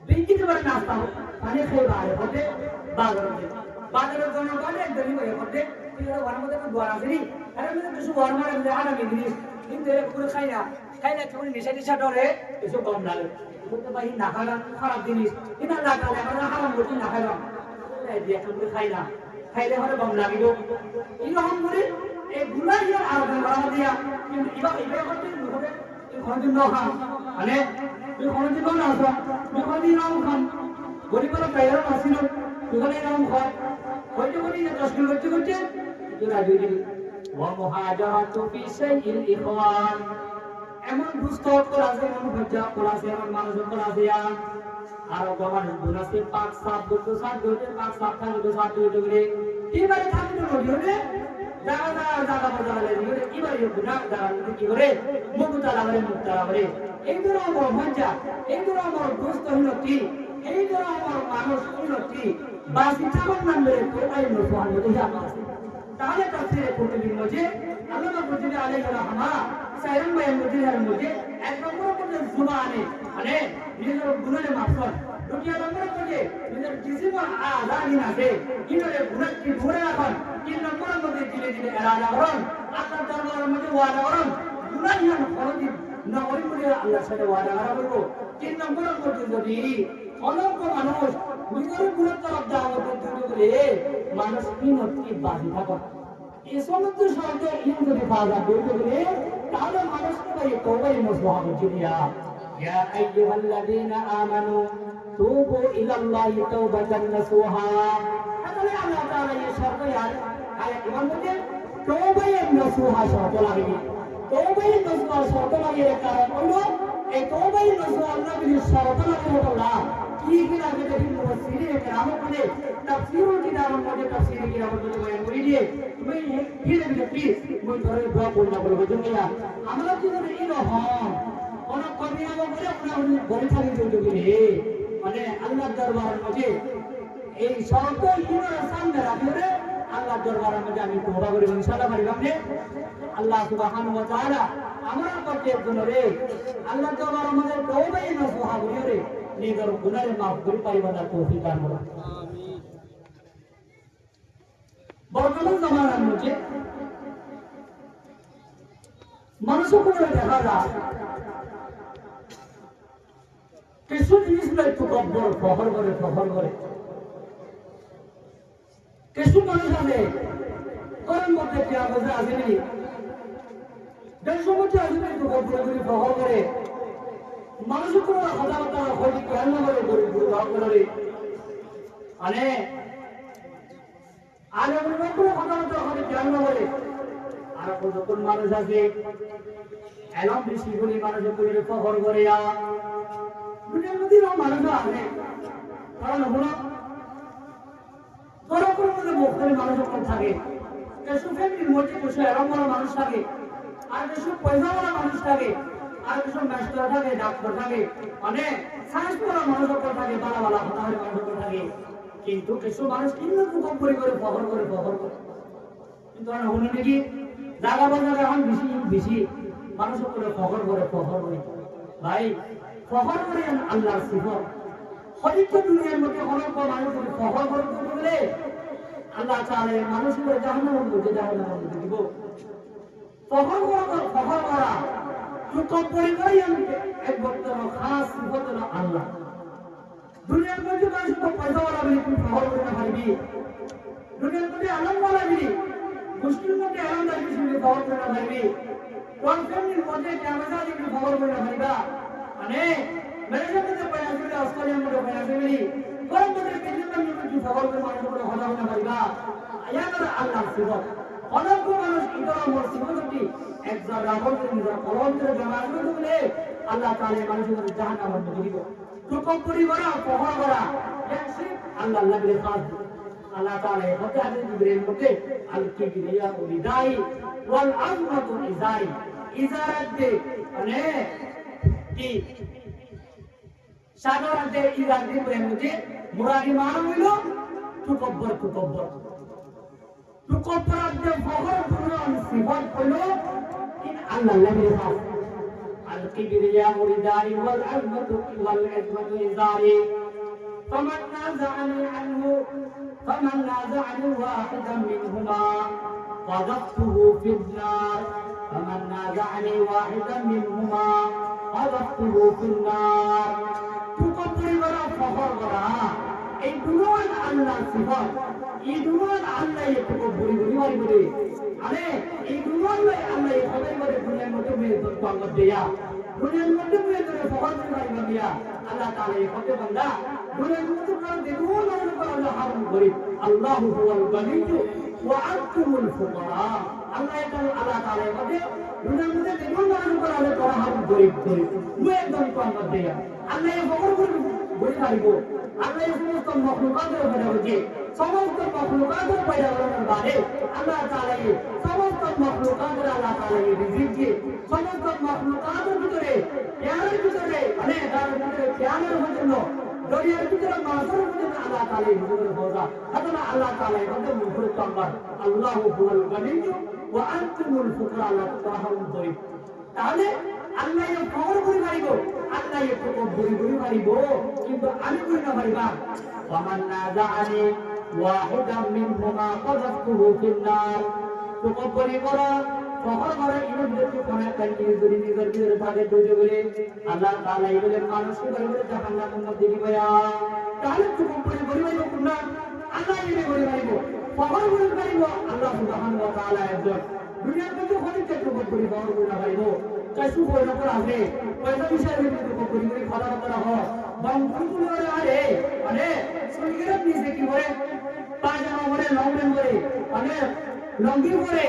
বিঙ্কিতে বলে নাস্তা পানি খেয়ে বাইরে হতে বাজারের জন্য বলে একদিন হতে ওর মধ্যে তো দোয়ার আছে নি আরে মধ্যে কিছু ওর মারে আরামে জিনিস কিন্তু এর পুরো খাই না কেমন নেশা ডরে এসব কম লাগে বলতে পারি না খারাপ জিনিস কিন্তু না খালে আমরা হারাম বলছি না খাইলাম এখন খাই না খাইলে হলে কম লাগিব এইরকম করে এই গুনাহের আরাধনা করা দিয়া কিন্তু ইবা করতে হবে কোনদিন না খান মানে তুই কোনদিন না আসা তুই কোনদিন নাও খান গরিবের বাইরে আসিল তুই নাও খান হয়তো বলি যে 10 কিলো করতে তুই রাজি হইলি ওয়া মুহাজারাতু ফি শাইইল ইখওয়ান এমন দুষ্ট করা আছে এমন হজ্জা করা আছে এমন মানুষ করা আছে আর ভগবান গুনাহকে পাক সাফ করতে সাথ দিতে পাক সাফ থাকতে সাথ দিতে বলে এবারে থাকতে নদীতে জায়গা বদলালে দিলে এবারে গুনাহ জায়গা কি করে মুক্তালা করে এই ধরো আমার হজ্জা এই ধরো আমার দুষ্ট হইলতি এই ধরো আমার মানুষ হইলতি বাসি থাকার নামে তোলাই নসুহান হতে যাবে তাহলে তাফসীরে কুরতুবীর মধ্যে আল্লামা কুরতুবী আলাইহি রাহমা সাইরাম বায়ান মধ্যে এক নম্বর মধ্যে জুবানে মানে নিজের গুনাহে মাফ কর দ্বিতীয় নম্বর মধ্যে নিজের জিসিম আযাদিন আছে কিভাবে গুনাহকে ধরে রাখুন তিন নম্বর মধ্যে দিলে এরাদা করুন আল্লাহর দরবারের মধ্যে ওয়াদা করুন গুনাহিয়ান কোনদিন না ওই করে আল্লাহর সাথে ওয়াদা করা করব তিন নম্বর মধ্যে যদি অনন্ত মানুষ নিজের গুনাহ তরফ দাওয়াত করতে বলে মানুষ কি বাজি থাকে এই সমস্ত শব্দ ইন যদি বাজা করতে বলে তাহলে মানুষকে তওবা নসুহা করতে দিয়া ইয়া আইয়ুহাল্লাযীনা আমানু তুবু ইলাল্লাহি তাওবাতান নসুহা তাহলে আল্লাহ তাআলা এই শর্ত আয়াতের মধ্যে তওবা নসুহা শর্ত লাগবে তওবা নসুহা শর্ত লাগিয়ে কারণ হলো এই তওবা নসুহা আল্লাহ বিল শর্ত লাগিয়ে বলা কি লাগে দেখি মুফাসসিরিনে কেরাম বলে তাফসীরুল কিতাবের মধ্যে তাফসীরে কিতাব বলে বয়ান করে দিয়ে তুমি হিলে দিলে প্লিজ মই ধরে দোয়া করনা বলবো দুনিয়া আমরা কি করে এই রকম কোন কবিরা বলে আপনারা বলে থাকি যে মানে আল্লাহর দরবারের মধ্যে এই শর্ত ইমানের সামনে রাখলে আল্লাহর দরবারের মধ্যে আমি তওবা করি ইনশাআল্লাহ পারিবাম নে আল্লাহ সুবহানাহু ওয়া তাআলা আমার প্রত্যেক গুণরে আল্লাহর দরবারের মধ্যে তওবাই নসুহা করি রে নিজের গুনাহে মাফ করে পারিবা না তৌফিক দান করো আমিন। বর্তমান জামানার মধ্যে মানুষের করে দেখা যায় কিছু জিনিসগুলো একটু গব্বর ফহর করে কিছু মানুষ আছে করেন মধ্যে কেয়া বসে আসেনি দেড়শো মধ্যে আসেনি একটু গব্বর করে ফহর করে মানুষের কোনো কথাবার্তা হয়তো কেন করে মানে আর এমন কোনো কথাবার্তা হয়তো কেন করে আর কতক্ষণ মানুষ আছে এলাম বেশি করে মানুষের করে ফহর করে দুনিয়ার মধ্যে মানুষ আছে কারণ হলো দরকার মধ্যে মুখের মানুষ থাকে কিছু ফ্যামিলির মধ্যে কিছু এরম বড় মানুষ থাকে আর কিছু পয়সাওয়ালা মানুষ থাকে আর কিছু মাস্টার থাকে ডাক্তার থাকে মানে সায়েন্স পড়া মানুষ থাকে বালা হতাহরি মানুষ থাকে কিন্তু কিছু মানুষ কিন্তু কম করে ফহর করে কিন্তু আর হলো নাকি জায়গা বাজারে এখন বেশি মানুষ করে ফহর করে ভাই ফহর করে আল্লাহর সিফত হয়তো দুনিয়ার মধ্যে অনেক মানুষ করে ফহর করে বলে আল্লাহ তাআলা মানুষের জাহান্নামের মধ্যে দিব ফহর করা তো পরিবারই এক বর্তমান খাস সিফত হলো আল্লাহ দুনিয়ার মধ্যে মানুষ তো পয়সাওয়ালা বলি তুমি ফহর করে না পারবি দুনিয়ার মধ্যে আলমওয়ালা বলি মুসলিম মধ্যে আলমদার বলি ফহর করে না পারবি কোন ফ্যামিলির মধ্যে ক্যামেরা দিয়ে ফহর করে না পারবা মানে মেরেজের মধ্যে পয়সা বলি অস্ট্রেলিয়ার মধ্যে পয়সা বলি কোন মধ্যে বিল্ডিংয়ের মধ্যে কি ফহর করে মানুষ করে হলা না পারবা আয়াতের আল্লাহর সিফত অনেক মানুষ ইদরা মোর সিফতটি একজন রাবণ নিজের কলমের জমা করে বলে আল্লাহ তাআলা মানুষের জাহান্নামের মধ্যে দিব টুকরি করা ফহর করা এক আল্লাহ লাগলে খাস আল্লাহ তাআলা হতে আছে জিবরাইল মধ্যে আল কিবরিয়া ও রিদাই ওয়াল আযমাতু ইজারি ইজারাত দে মানে কি সাধারণ যে ইজারাত দে মধ্যে মুরাদি মান হইল টুকব্বর যে ফহর গুণান সিফাত হইল ইন আল্লাহ লাগলে খাস আল কিবরিয়া ও রিদাই ওয়াল আযমাতু ইজারি فمن نازعني واحدا منهما قذفته في النار فمن نازعني واحدا منهما قذفته في النار تكبر ولا فخر ولا এই দুনিয়ার আল্লাহ সিফাত এই দুনিয়ার আল্লাহ তকব্বরি বলি আরে এই দুনিয়ার আল্লাহ খবর করে দুনিয়ার মধ্যে মেয়ে তো আল্লাহ দেয়া দুনিয়ার মধ্যে মেয়ে তো ফখর করে দিয়া আল্লাহ তাআলা এই কত বান্দা দুনিয়ার মধ্যে কোন দেখুন আল্লাহ হারাম করে আল্লাহু হুয়াল গানিয়্যু ওয়া আনতুমুল ফুকারা আল্লাহ তাআলা মধ্যে দুনিয়ার মধ্যে দেখুন আল্লাহ হারাম করে মুয়ে একদম কম দেয়া আল্লাহ এই ফখর করে বলি পারিব আল্লাহ এই সমস্ত মাখলুকাতের পয়দা করেছে সমস্ত মাখলুকাতের পয়দা করার বাদে আল্লাহ তাআলা এই সমস্ত মাখলুকাতের আল্লাহ তাআলা এই রিজিক দিয়ে সমস্ত মাখলুকাতের ভিতরে প্যানের ভিতরে মানে তার ভিতরে প্যানের জন্য দরিয়ার ভিতরে মাছের ভিতরে আল্লাহ তাআলা এই ভিতরে বসা তাহলে আল্লাহ তাআলা এই মধ্যে মুখরে তাম্বার আল্লাহু হুয়াল গানিয়্যু ওয়া আনতুমুল ফুকারা আল্লাহ তাআলা করি তাহলে আল্লাহ এই খবর করে পারিব আল্লাহ এই তকব্বরি করে পারিব কিন্তু আমি করি না পারিবা ওয়ামান নাযাআনি ওয়াহিদাম মিনহুমা কাযাফতুহু ফিন-নার তকব্বরি করা ফখর করা ইবাদত করা কালকে যদি নিজের ভিতরে থাকে তৈরি বলে আল্লাহ তাআলা এই বলে মানুষকে বলে জাহান্নামের মধ্যে দিবেয়া তাহলে তকব্বরি করিব না আল্লাহ এই বলে পারিব ফখর করে পারিব আল্লাহ সুবহানাহু ওয়া তাআলা একজন দুনিয়ার মধ্যে অনেক তকব্বরি ফখর করে পারিব কিছু বড় করে আছে পয়সা বিষয় তকব্বরি করে খাওয়া করা হয় বংশগুলো আরে মানে সঙ্গীরা নিচে কি করে পাজামা পরে লংডেন করে মানে লঙ্গি পরে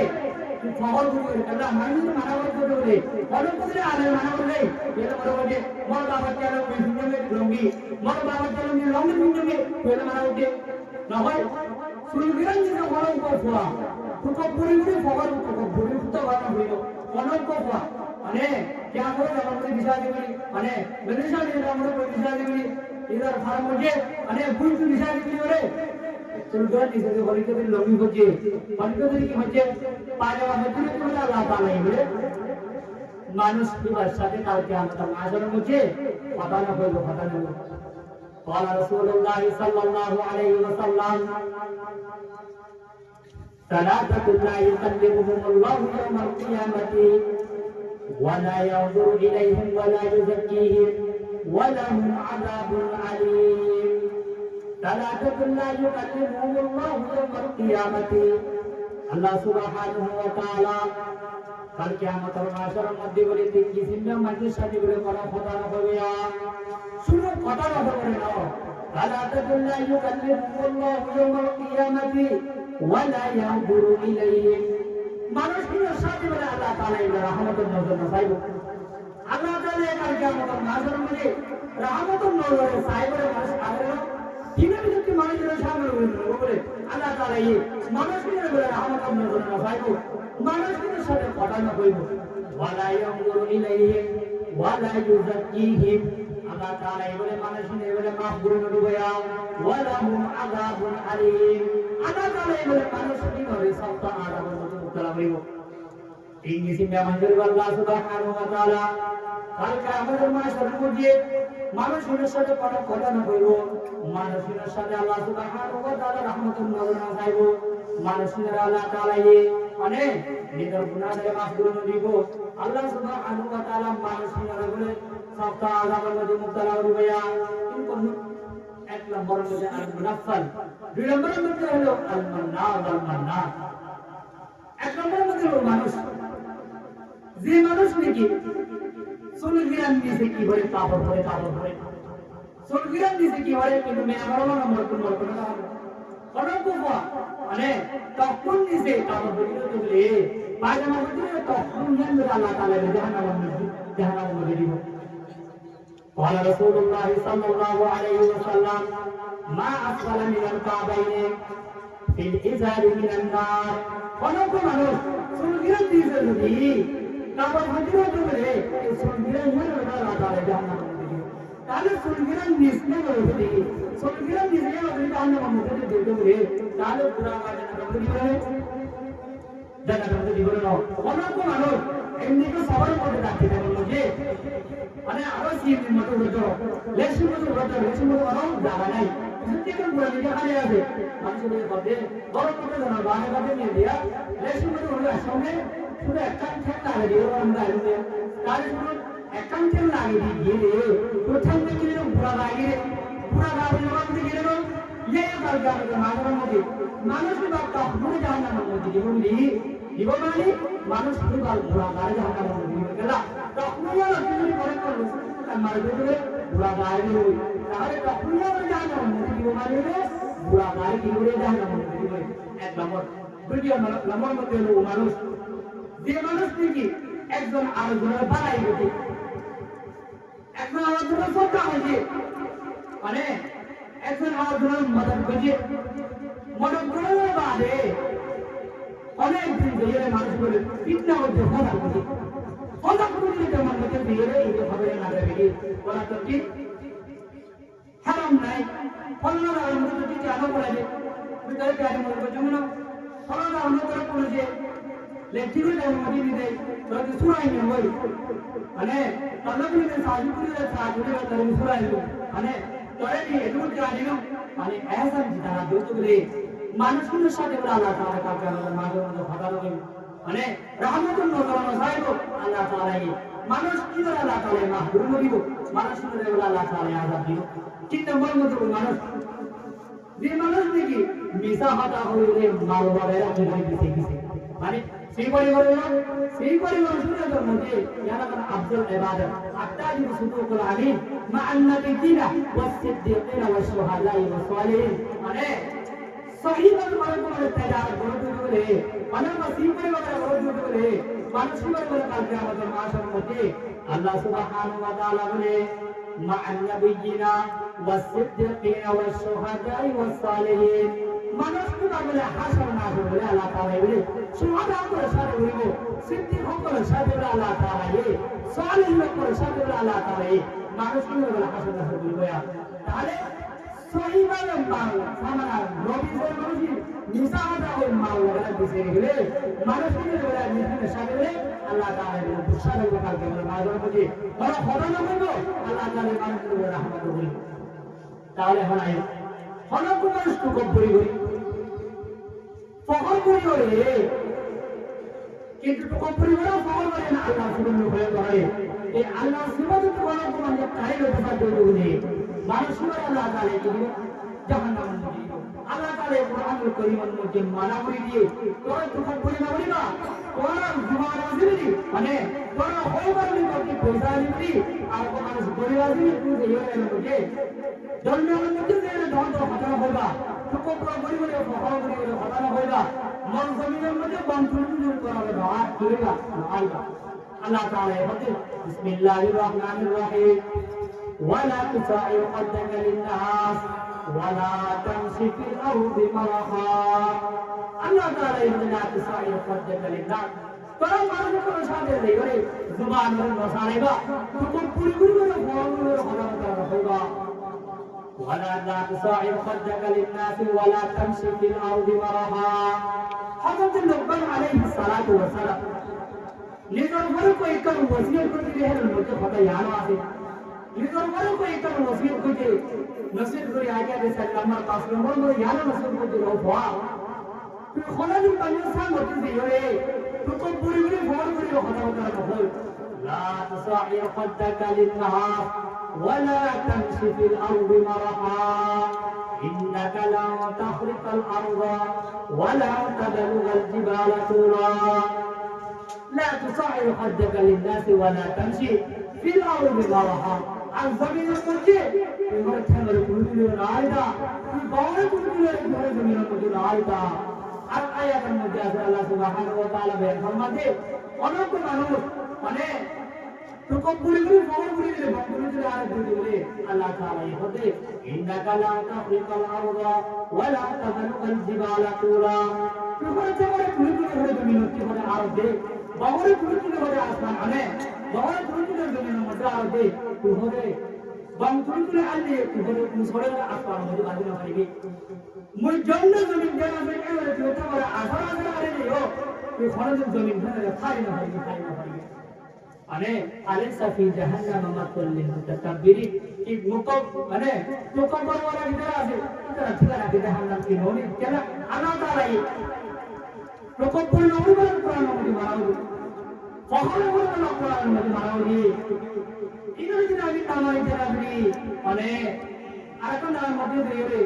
খবর করে আল্লাহ মানুষ মানা করতে বলে বড় করে আলে মানা করে এটা বড় বলে বড় বাবা চলো বিন্দুমে লঙ্গি বড় বাবা চলো লঙ্গি বিন্দুমে এটা মানা উঠে না হয় সঙ্গীরা নিচে বড় কোফা তকব্বরি করে খবর তকব্বরি তো বানা হইল অনেক কোফা মানে क्या করে আমাদের বিষয় দিবি মানে মেনেজার এর আমাদের বিষয় দিবি এর ফার্ম মধ্যে মানে ভুল বিষয় দিবি ওরে চুলগুলো নিচে যে হলিকদের লম্বি হচ্ছে হলিকদের কি হচ্ছে পায়জামা হচ্ছে বলে আল্লাহ তাআলা বলে মানুষ তোমার সাথে কালকে আমরা মাঝারের মধ্যে কথা না বলবো কথা না বলবো قال رسول الله صلى الله عليه وسلم ثلاثة لا يكلمهم الله يوم القيامة ولا ينظر إليهم ولا يزكيهم ولهم عذاب عليم ثلاثة لا يكلمهم الله يوم القيامة الله سبحانه وتعالى কাল কিয়ামতের মাসের মধ্যে বলে তিন কিসিমের মানুষের সাথে বলে কোনো কথা না হবে শুনো কথা না হবে না ثلاثة لا يكلمهم الله يوم القيامة ولا ينظر إليهم মানুষের সাথে বলে আল্লাহ তাআলা এর রহমতের নজর চাইব আল্লাহ তাআলা কাল কিয়ামতের মাসের মধ্যে রহমতের নজরে চাইবে মানুষ আগে দিনের ভিতরে মানুষের সামনে বলে আল্লাহ তাআলা এই মানুষের বলে রহমতের নজর চাইব মানুষের সাথে কথা না কইব ওয়ালা ইয়ানজুরু ইলাইহিম ওয়ালা ইউযাক্কিহিম আল্লাহ তাআলা বলে মানুষের বলে maaf করে দেবে ওয়ালা হুম আযাবুন আলীম আল্লাহ তাআলা বলে মানুষের ঘরে সত্তা আযাবের মতো মুক্তলা হইব এই নিসিমে আমাদের আল্লাহ সুবহানাহু ওয়া তাআলা কালকে আমাদের মাসের মধ্যে মানুষের সাথে কথা না কইব মানুষের সাথে আল্লাহ সুবহানাহু ওয়া তাআলা রহমতের নজর না চাইব মানুষের আল্লাহ তাআলা মানে নিজের গুনাহের মাফ করে দিব আল্লাহ সুবহানাহু ওয়া তাআলা মানুষের বলে সত্তা আযাবের মধ্যে মুক্তলা হইব কিন্তু এক নম্বর মধ্যে আল মুনাফফাল দুই নম্বরের মধ্যে হলো আল মান্নান এক নম্বরের মধ্যে হলো মানুষ যে মানুষ নাকি সুলগিরান দিছে কি বলে কাপড় পরে সুলগিরান দিছে কি বলে কিন্তু মেয়ামরো নম্বর না কড়কুফা মানে তখন দিছে কাপড় পরে তো বলে পায়জামা পরে তখন যেন আল্লাহ তাআলা জাহান্নাম মধ্যে দিব قال رسول الله صلى الله عليه وسلم ما أسفل من الكعبين في الإزار من النار কড়কু মানুষ সুলগিরান দিছে যদি কাপড় পরে তো বলে সুলগিরান যেন আল্লাহ তাআলা জাহান্নাম মধ্যে দিব তাহলে সুলগিরান নিসনে বলে সুলগিরান নিসনে বলে জাহান্নাম মধ্যে দিতে বলে তাহলে পুরা জান্নাতে দিব না কড়কু মানুষ এমনি তো সবার মধ্যে থাকতে বলল যে মানে আরো সিএম মতো হতো লেসন মতো মানুষ জানা নাই সত্যি করে পুরো নিজে খালি আছে মানুষের মধ্যে বড় করে জানা বাহার কাছে নিয়ে দিয়া লেসন মতো হলো সামনে শুধু একটা ঠেক লাগে দিয়ে আমরা আইলে তার শুধু একটা ঠেক লাগে দিয়ে প্রথম থেকে পুরো লাগে পুরো মধ্যে গেল এই কারণে মানুষের মানুষের বাপটা পুরো জাহান্নামের মধ্যে দিব মানে মানুষ পুরো পুরো জাহান্নামের মধ্যে দিব গেল তখনই আর তুমি করে করলো মার দিলে পুরো গায়ে তাহলে তখনই আর জাহান্নামের মধ্যে দিব মানে পুরো গায়ে কি করে জাহান্নামের মধ্যে দিব এক নম্বর দ্বিতীয় নম্বর মধ্যে হলো মানুষ যে মানুষ নাকি একজন আরেকজনের বাড়াই গেছে একজন আরেকজনের সত্তা হয়েছে মানে একজন আরেকজনের মদত করছে মদত করার বাদে অনেক দিন ধরে মানুষ বলে ফিতনা হচ্ছে কথা করছে যেমন হচ্ছে দিয়ে এই খবরে না দেবে বলা তো ঠিক হারাম নাই ফলনার আরম্ভ যদি জানা পড়ে যে ভিতরে কাজে মনে করছে মনে ফলনার আরম্ভ করে পড়েছে লেখিও যেমন মধ্যে দিতে যদি সুরাই নেই বই মানে তল্লাগুলিতে সাহায্য তার সুরাই নেই মানে তোরে নিয়ে এটুকু জানিল মানে এহসান জিতানা দৌত বলে মানুষগুলোর সাথে বলে আল্লাহ তাআলা কাছে আমাদের মাঝে মধ্যে ভাতা দেবে মানে রহমতুল নজর সাহেব আল্লাহ তাআলা মানুষ কি করে আল্লাহ তাআলা মাফ করে দিব মানুষ কি করে আল্লাহ তাআলা আযাব দিব ঠিক নম্বর মধ্যে মানুষ যে মানুষ নাকি মিশা হতা হইলে মারবারে রাখে দিতে মানে সেই পরিবার সুন্দর মধ্যে ইয়ালাকান আফজল ইবাদত আত্তাজি সুদুকুল আলিম মা আন্নাবিয়িনা ওয়াস সিদ্দিকিনা ওয়াস শুহাদাই ওয়াস সালিহিন মানে সহিবাদ মানে তেজার বড় করে মানে সেই পরিবারের বড় করে মানুষের বলে কালকে আমাদের মাসের মধ্যে আল্লাহ সুবহানাহু ওয়া তাআলা বলে মা আন্নাবিয়িনা ওয়াস সিদ্দিকিনা ওয়াস শুহাদাই ওয়াস সালিহিন মানুষ কি বলে হাসর না বলে আল্লাহ তাআলা বলে সুহাদা করে সাথে হইব সিদ্দিক করে সাথে আল্লাহ তাআলা সালিহ করে সাথে আল্লাহ তাআলা মানুষ কি বলে হাসর না বলে তাহলে সহিভাবে মাল সামানা নবী মানুষই নিসা হাতা ওই মাল লাগা দিছে গেলে মানুষের বেলা নিসা সাগরে আল্লাহ তাআলা এর দুঃসারে কথা বলে মাঝে মাঝে বড় খবর না বলবো আল্লাহ তাআলা মানুষের উপর রহমত করবে তাহলে হয় হনক মানুষ তো কবরি করি ফখর করি করে কিন্তু তো কবরি করে ফখর করে না আল্লাহ সুবহানাহু ওয়া তাআলা এই আল্লাহ সুবহানাহু ওয়া তাআলা কোন যে কাইল কথা বলে মানুষের আল্লাহ তাআলা কি জাহান্নামে দিয়ে আল্লাহ তাআলা কুরআনুল কারীমের মধ্যে মানা করে দিয়ে তোরা তো কবরি না বলিবা তোরা জীবন আসবি মানে তোরা হইবার নি কি পয়সা আসবি আর কোন মানুষ পরিবার দিবি তুই এর মধ্যে জন্মের মধ্যে যে ধন তো কথা হইবা তো কবরি করে ফখর করে কথা হইবা মন জমিনের মধ্যে বন্ধুত্ব করা হবে আর করিবা আল্লাহ আল্লাহ তাআলা বলেন বিসমিল্লাহির রহমানির রহিম ওয়ালা তুসাইর কদ্দাকা লিন-নাস ওয়ালা তামশি ফিল আরদি মারাহা আল্লাহ তাআলা বলেন লা তুসাইর কদ্দাকা লিন-নাস তোরা মানুষের সাথে দেইবে জুবানের নসারেবা তো পুরি পুরি করে বড় কথা কথা হইবা ولا تصعر خدك للناس ولا تمشي في الأرض مرحا حضرت لقمان عليه الصلاة والسلام নিজের ঘরে কয়েকটা ওসিয়ত করতে গেলে মধ্যে কথা ইয়ানো আছে নিজের ঘরে কয়েকটা ওসিয়ত করতে নসিহত করে আগে দেশে আমার 5 নম্বর করে ইয়ানো নসিহত করতে হওয়া তুই খোলাদি পানির সাথে মধ্যে দিরে তো পুরি পুরি ভর করে কথা কথা হয় লা تصعر خدك للناس ولا تمشي في الأرض مرحا إنك لا تخرق الأرض ولا تبلغ الجبال طولا لا تصعر خدك للناس ولا تمشي في الأرض مرحا عن زمين المجد يقول تمر كل رايدا يقول كل زمين المجد رايدا আর আয়াতের মধ্যে আছে আল্লাহ সুবহানাহু ওয়া তাআলা বলেন ফরমাতে অনেক মানুষ মানে তো কবুলি করে ফখর করে দিলে বন্ধুরে দিলে আর দিলে আল্লাহ তাআলা বলতে ইন্নাকা লা তাখরিকাল আরদা ওয়া লা তাবলুগাল জিবালা তুলা তো করে কুলি করে জমিন কি করে আর দে বাবরে কুলি করে আসমান মানে বাবরে কুলি করে জমিন মধ্যে আর দে তো করে বাম কুলি করে আলে তো করে মুসরে আসমান মধ্যে বাজি না পাইবে মই জন্য জমিন জানা আছে এবারে তো তোমার আশা আছে আরে দিও তো খরচ জমিন ধরে খাই না পাইবে মানে আলাইসা ফি জাহান্নাম মাতাল লিল মুতাকাব্বিরিন কি মুকব মানে মুকব্বর ওয়ালা ভিতরে আছে তারা ঠিকানা দিতে জাহান্নাম কি ননি কেন আল্লাহ তাআলা মুকব্বর নবী বলেন কোরআন মধ্যে মারাও ফখর বলেন কোরআন মধ্যে মারাও দি ইনো যদি আমি তামাই দেরাবি মানে আরেকটা নাম মধ্যে দিরে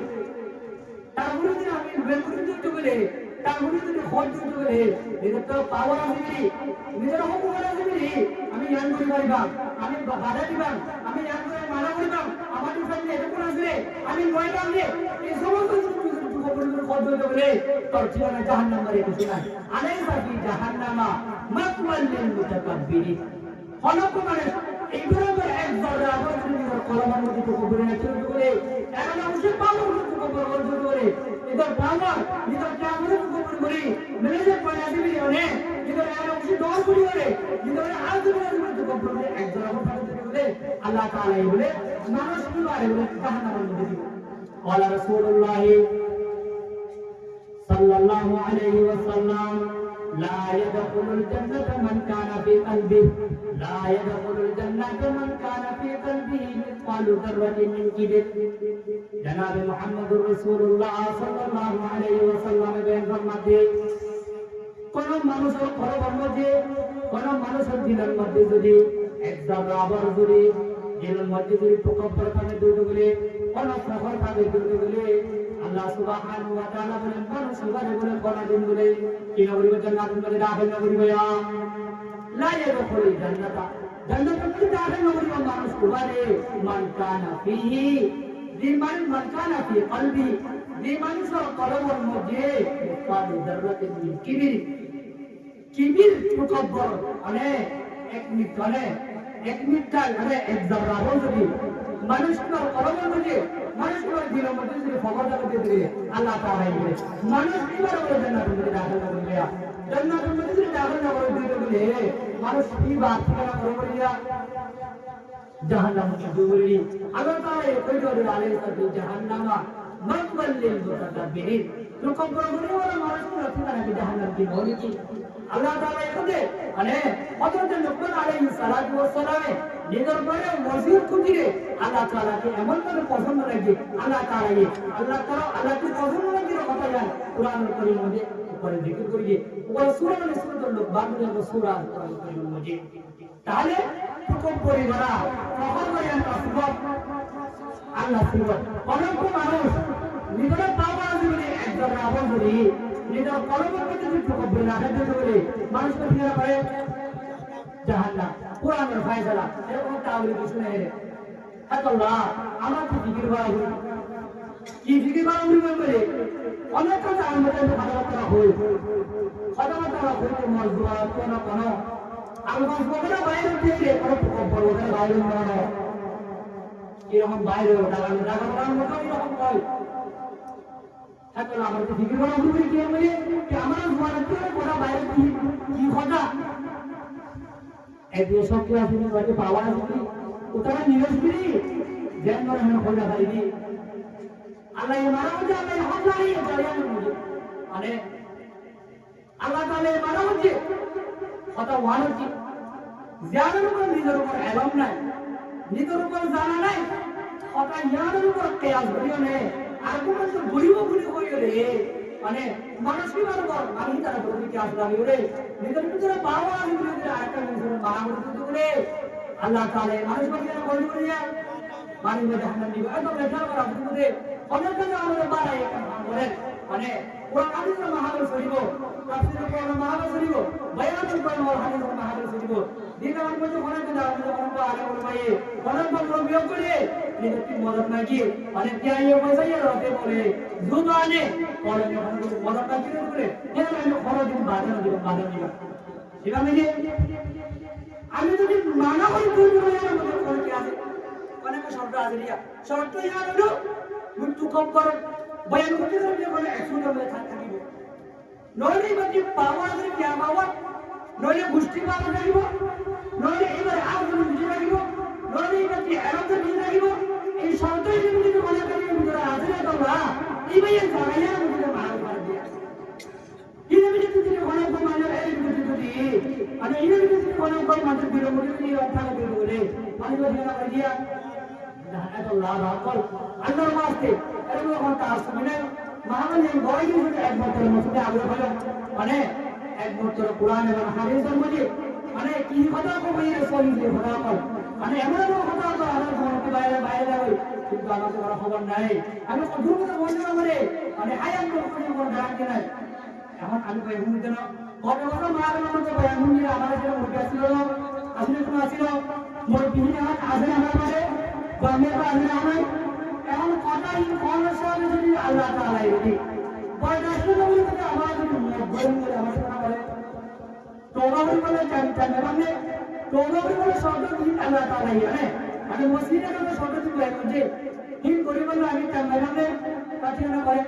তারপরে যদি আমি বেকুরি দিতে বলে তারপরে যদি খোঁজ দিতে বলে এটা তো পাওয়ার আছে নিজের হোক করে আমি ইয়ান করি পারিবা আমি বাধা দিবাম আমি ইয়ান করে মানা করিবাম আমার সামনে এরকম আসবে আমি নয়টা দিয়ে এই সমস্ত খবর খোঁজ দিতে বলে তোর জীবনে জাহান্নাম করে কিছু নাই আলাইসা ফি জাহান্নামা মাতওয়াল লিল মুতাকাব্বিরিন হলক মানে এইগুলো একবার আবার নিজের কলমের মধ্যে খবর না চলে বলে এখন অবশ্যই পাওয়ার খবর বলতে করে এদের পাওয়ার নিজের ক্যামেরা খবর করি মেলে পয়সা দিবি অনেক নিজের এখন অবশ্যই দশ কোটি করে নিজের আর দিবি খবর করে একজন আবার বলে আল্লাহ তাআলা বলে মানুষ কি পারে বলে জাহান্নামের মধ্যে দিবে قال رسول الله صلى الله عليه وسلم لا يدخل الجنة من كان في قلبه لا يدخل الجنة من كان في قلبه مثقال ذرة من كبر جناب محمد رسول الله صلى الله عليه وسلم بين فرماتے কোন মানুষের কলবের মধ্যে কোন মানুষের দিলের মধ্যে যদি এক জাবরাবর যদি দিলের মধ্যে যদি তকব্বর থাকে দুটো কোন ফখর থাকে দুটো আল্লাহ সুবহানাহু ওয়া তাআলা বলেন মানুষ সুবারে বলে কোন দিন বলে কি নবী জান্নাতের মধ্যে দাখিল করবে লা ইয়াদখুলুল জান্নাতা জান্নাতের মধ্যে দাখিল করবে মানুষ সুবারে মান কানা ফিহি মান কানা ফি কলবি যে মানুষের কলবের মধ্যে কালো যারাতের কিবির কিবির তকব্বর মানে এক মিনিট মানে এক জাবরাবর যদি মানুষের কলবের মধ্যে মানুষের দিলের মধ্যে যদি খবর দিতে দিলে আল্লাহ তাআলা বলে মানুষ কিভাবে বলে জান্নাতের মধ্যে দাখিল করবে জান্নাতের মধ্যে যদি দাখিল না করে দিলে মানুষ কি বাদ ঠিকানা করবে জাহান্নাম জুবুরি আল্লাহ তাআলা এই কইরে আলাইহি জাহান্নামা মাকবাল লিল মুতাকাব্বিরিন তকব্বর করে ওরা মানুষকে রাখতে নাকি জাহান্নাম কি বলি কি আল্লাহ তাআলা এখানে মানে হযরত লুকমান আলাইহিস সালাতু ওয়াস সালামে নিজের পরে মসজিদ খুঁজিয়ে আল্লাহ তাআলাকে এমন ভাবে পছন্দ লাগে আল্লাহ আল্লাহকে পছন্দ লাগে কথা জান কুরআনুল কারীমের মধ্যে উপরে জিকির করিয়ে ওই সূরা মানে সূরাতুল লুকমান এর সূরা কুরআনুল কারীমের মধ্যে তাহলে তকব্বরি করা তকব্বরি আসবাব আল্লাহ সিবত অনেক মানুষ নিজের পাওয়া জীবনে একজন রাবণ ধরি নিজের কলমের মধ্যে যদি তকব্বরি না থাকে বলে মানুষকে ফিরে করে জাহান্নাম কুরআনের ফয়সালা এরকম তাওলি কিছু নেই আল্লাহ আমার কি জিকির করা হলো কি জিকির করা হলো বলে অনেক কথা আমাদের কথাবার্তা হয় কথাবার্তা হইতে মজদুরা কোন কোন আল্লাহ সুবহানাহু ওয়া বাইরে থেকে কোনো তকব্বর ওখানে বাইরে না এরকম বাইরে ডাকার মতো এরকম হয় তাহলে আমাদের জিকির করা হলো কি বলে কি আমার সুবহানাহু ওয়া বাইরে কি কথা একদিন সব কি আসলে বাড়ি পাওয়া আছে উতারা নিরসবিরি জ্ঞান করে মনে হয়ে যাবে আল্লাহ মারা হচ্ছে আল্লাহ হাজারি জারিয়ানের মধ্যে মানে আল্লাহ তাআলা মারা হচ্ছে কথা ওয়ান হচ্ছে জ্ঞানের উপর নিজের উপর এলম নাই নিজের উপর জানা নাই কথা জ্ঞানের উপর কেয়াস করিও নেই আর্গুমেন্ট ঘুরিব হইও রে মানে মানুষকে মারব আমি তারা বলি কি আসলে আমি রে নিজের ভিতরে পাওয়া আমি বলি আরেকটা জিনিস মারা করতে করে আল্লাহ তাআলা মানুষ বাকিরা বলি করিয়া মানুষ জাহান্নাম দিবে একদম লেখা করা বুঝতে অনেক কিছু আমাদের বাড়ায় বলে মানে কোরআন হাদিসের মাহাবীর শরীফ তাফসীর কোরআন মাহাবীর শরীফ বায়ানুল কোরআন ওয়াল হাদিসের মাহাবীর শরীফ দিনা আমরা তো অনেক কিছু আমাদের আগে বলে ভাই অনেক বড় বিয়োগ করে নিজেকে মদত নাকি মানে কি আইয়ে পয়সাই রাতে বলে জুবানে কোরআনে মদত নাকি করে যেন আমি খরচ দিন বাজার দিব এভাবে যে আমি যদি মানা করি তুই বলে আমাদের কোন কি আছে অনেক শব্দ আছে রিয়া শর্ত ইয়া হলো মৃত্যু কম করো বয়ান করতে গেলে বলে 100 টাকা থাকিব নইলে বাকি পাওয়া যদি কি পাওয়া নইলে গোষ্ঠী পাওয়া লাগিব নইলে এবার আর কোনো বুঝে লাগিব নইলে বাকি আরতে বুঝে লাগিব এই শর্তই যদি মনে করি ভিতরে আছে না তোমরা এই ভাইয়া জায়গা মধ্যে মার করে দিয়া এই যদি তুমি মনে করো মানে এই যদি মানে এই যদি তুমি মনে করো মানে বিরোধ করে অর্থাৎ বিরোধ করে মানে যদি না করে দিয়া আল্লাহ রাকল আল্লাহর ওয়াস্তে এরকম কথা আসবে না মহামান্য বড় কিছু একমাত্র মসজিদে আগ্রহ হলো মানে একমাত্র কোরআন এবং হাদিসের মধ্যে মানে কি কথা কই রাসূল যে কথা কল মানে এমন কথা তো আমার ঘরতে বাইরে যাবে কিন্তু আমার কোনো খবর নাই আমি কঠোর কথা বলতে না মানে মানে আয়াত কোনো গ্যারান্টি নাই এখন আমি কই হুম দেন কত কথা মারার মধ্যে বয়ান হুম দিয়ে আমার সাথে মুরগি আসছিল আসলে কোন আসছিল মোর বিহি আমার আসে আমার মানে বামের বাজে নাই এখন কথা এই কোন সাথে যদি আল্লাহ তাআলা এই বয়দাসে বলি যে আমার যদি বলেন বলে আমার সাথে বলে তোমরা বলে চান মানে তোমরা বলে শব্দ দিন আল্লাহ তাআলা মানে মানে মসজিদের মধ্যে শব্দ দিন যে হিন করি বলে আমি চান মানে কাছে না করে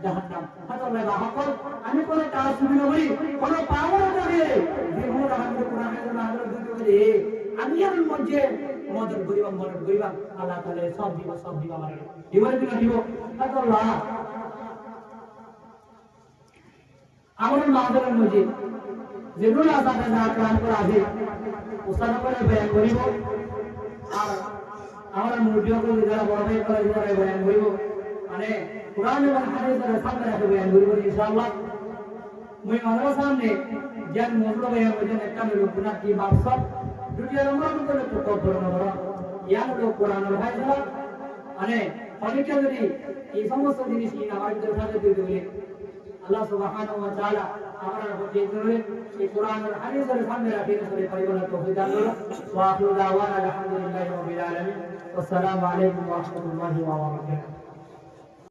জাহান্নাম আল্লাহ বাহাকল আমি কোন কাজ শুনি বলি কোন পাওয়ার করে জীবন আমাদের কোরআনের নামে দুই আমি এর মধ্যে মদত করিবা আল্লাহ তাআলা সব দিব আমারে জীবনে দিব আল্লাহ আমাদের মাহফিলের মধ্যে যেগুলো আসাতে না প্ল্যান করা আছে ওসান করে বয়ান করিব আর আমরা মুরগিকে যারা বড় ভাই করে যারা বয়ান করিব মানে কোরআন এবং হাদিসের সামনে রেখে বয়ান করিব ইনশাআল্লাহ মই আমার সামনে জ্ঞান মূল্য বয়ান করেন একটা লোকনা কি মাকসাদ দুটি নম্বর করে তো কবর না ইয়ান লোক কোরআনের ফয়সালা মানে অনেকে যদি এই সমস্ত জিনিস কি আমার ভিতরে থাকে দিবে আল্লাহ সুবহানাহু ওয়া তাআলা আমাদের প্রতি করে এই কোরআন আর হাদিসের সামনে রাখে করে পরিবর্তন তৌফিক দান করুন ওয়া আখিরু দাওয়ানা আলহামদুলিল্লাহি রাব্বিল আলামিন ওয়া আসসালামু আলাইকুম ওয়া রাহমাতুল্লাহি ওয়া বারাকাতুহু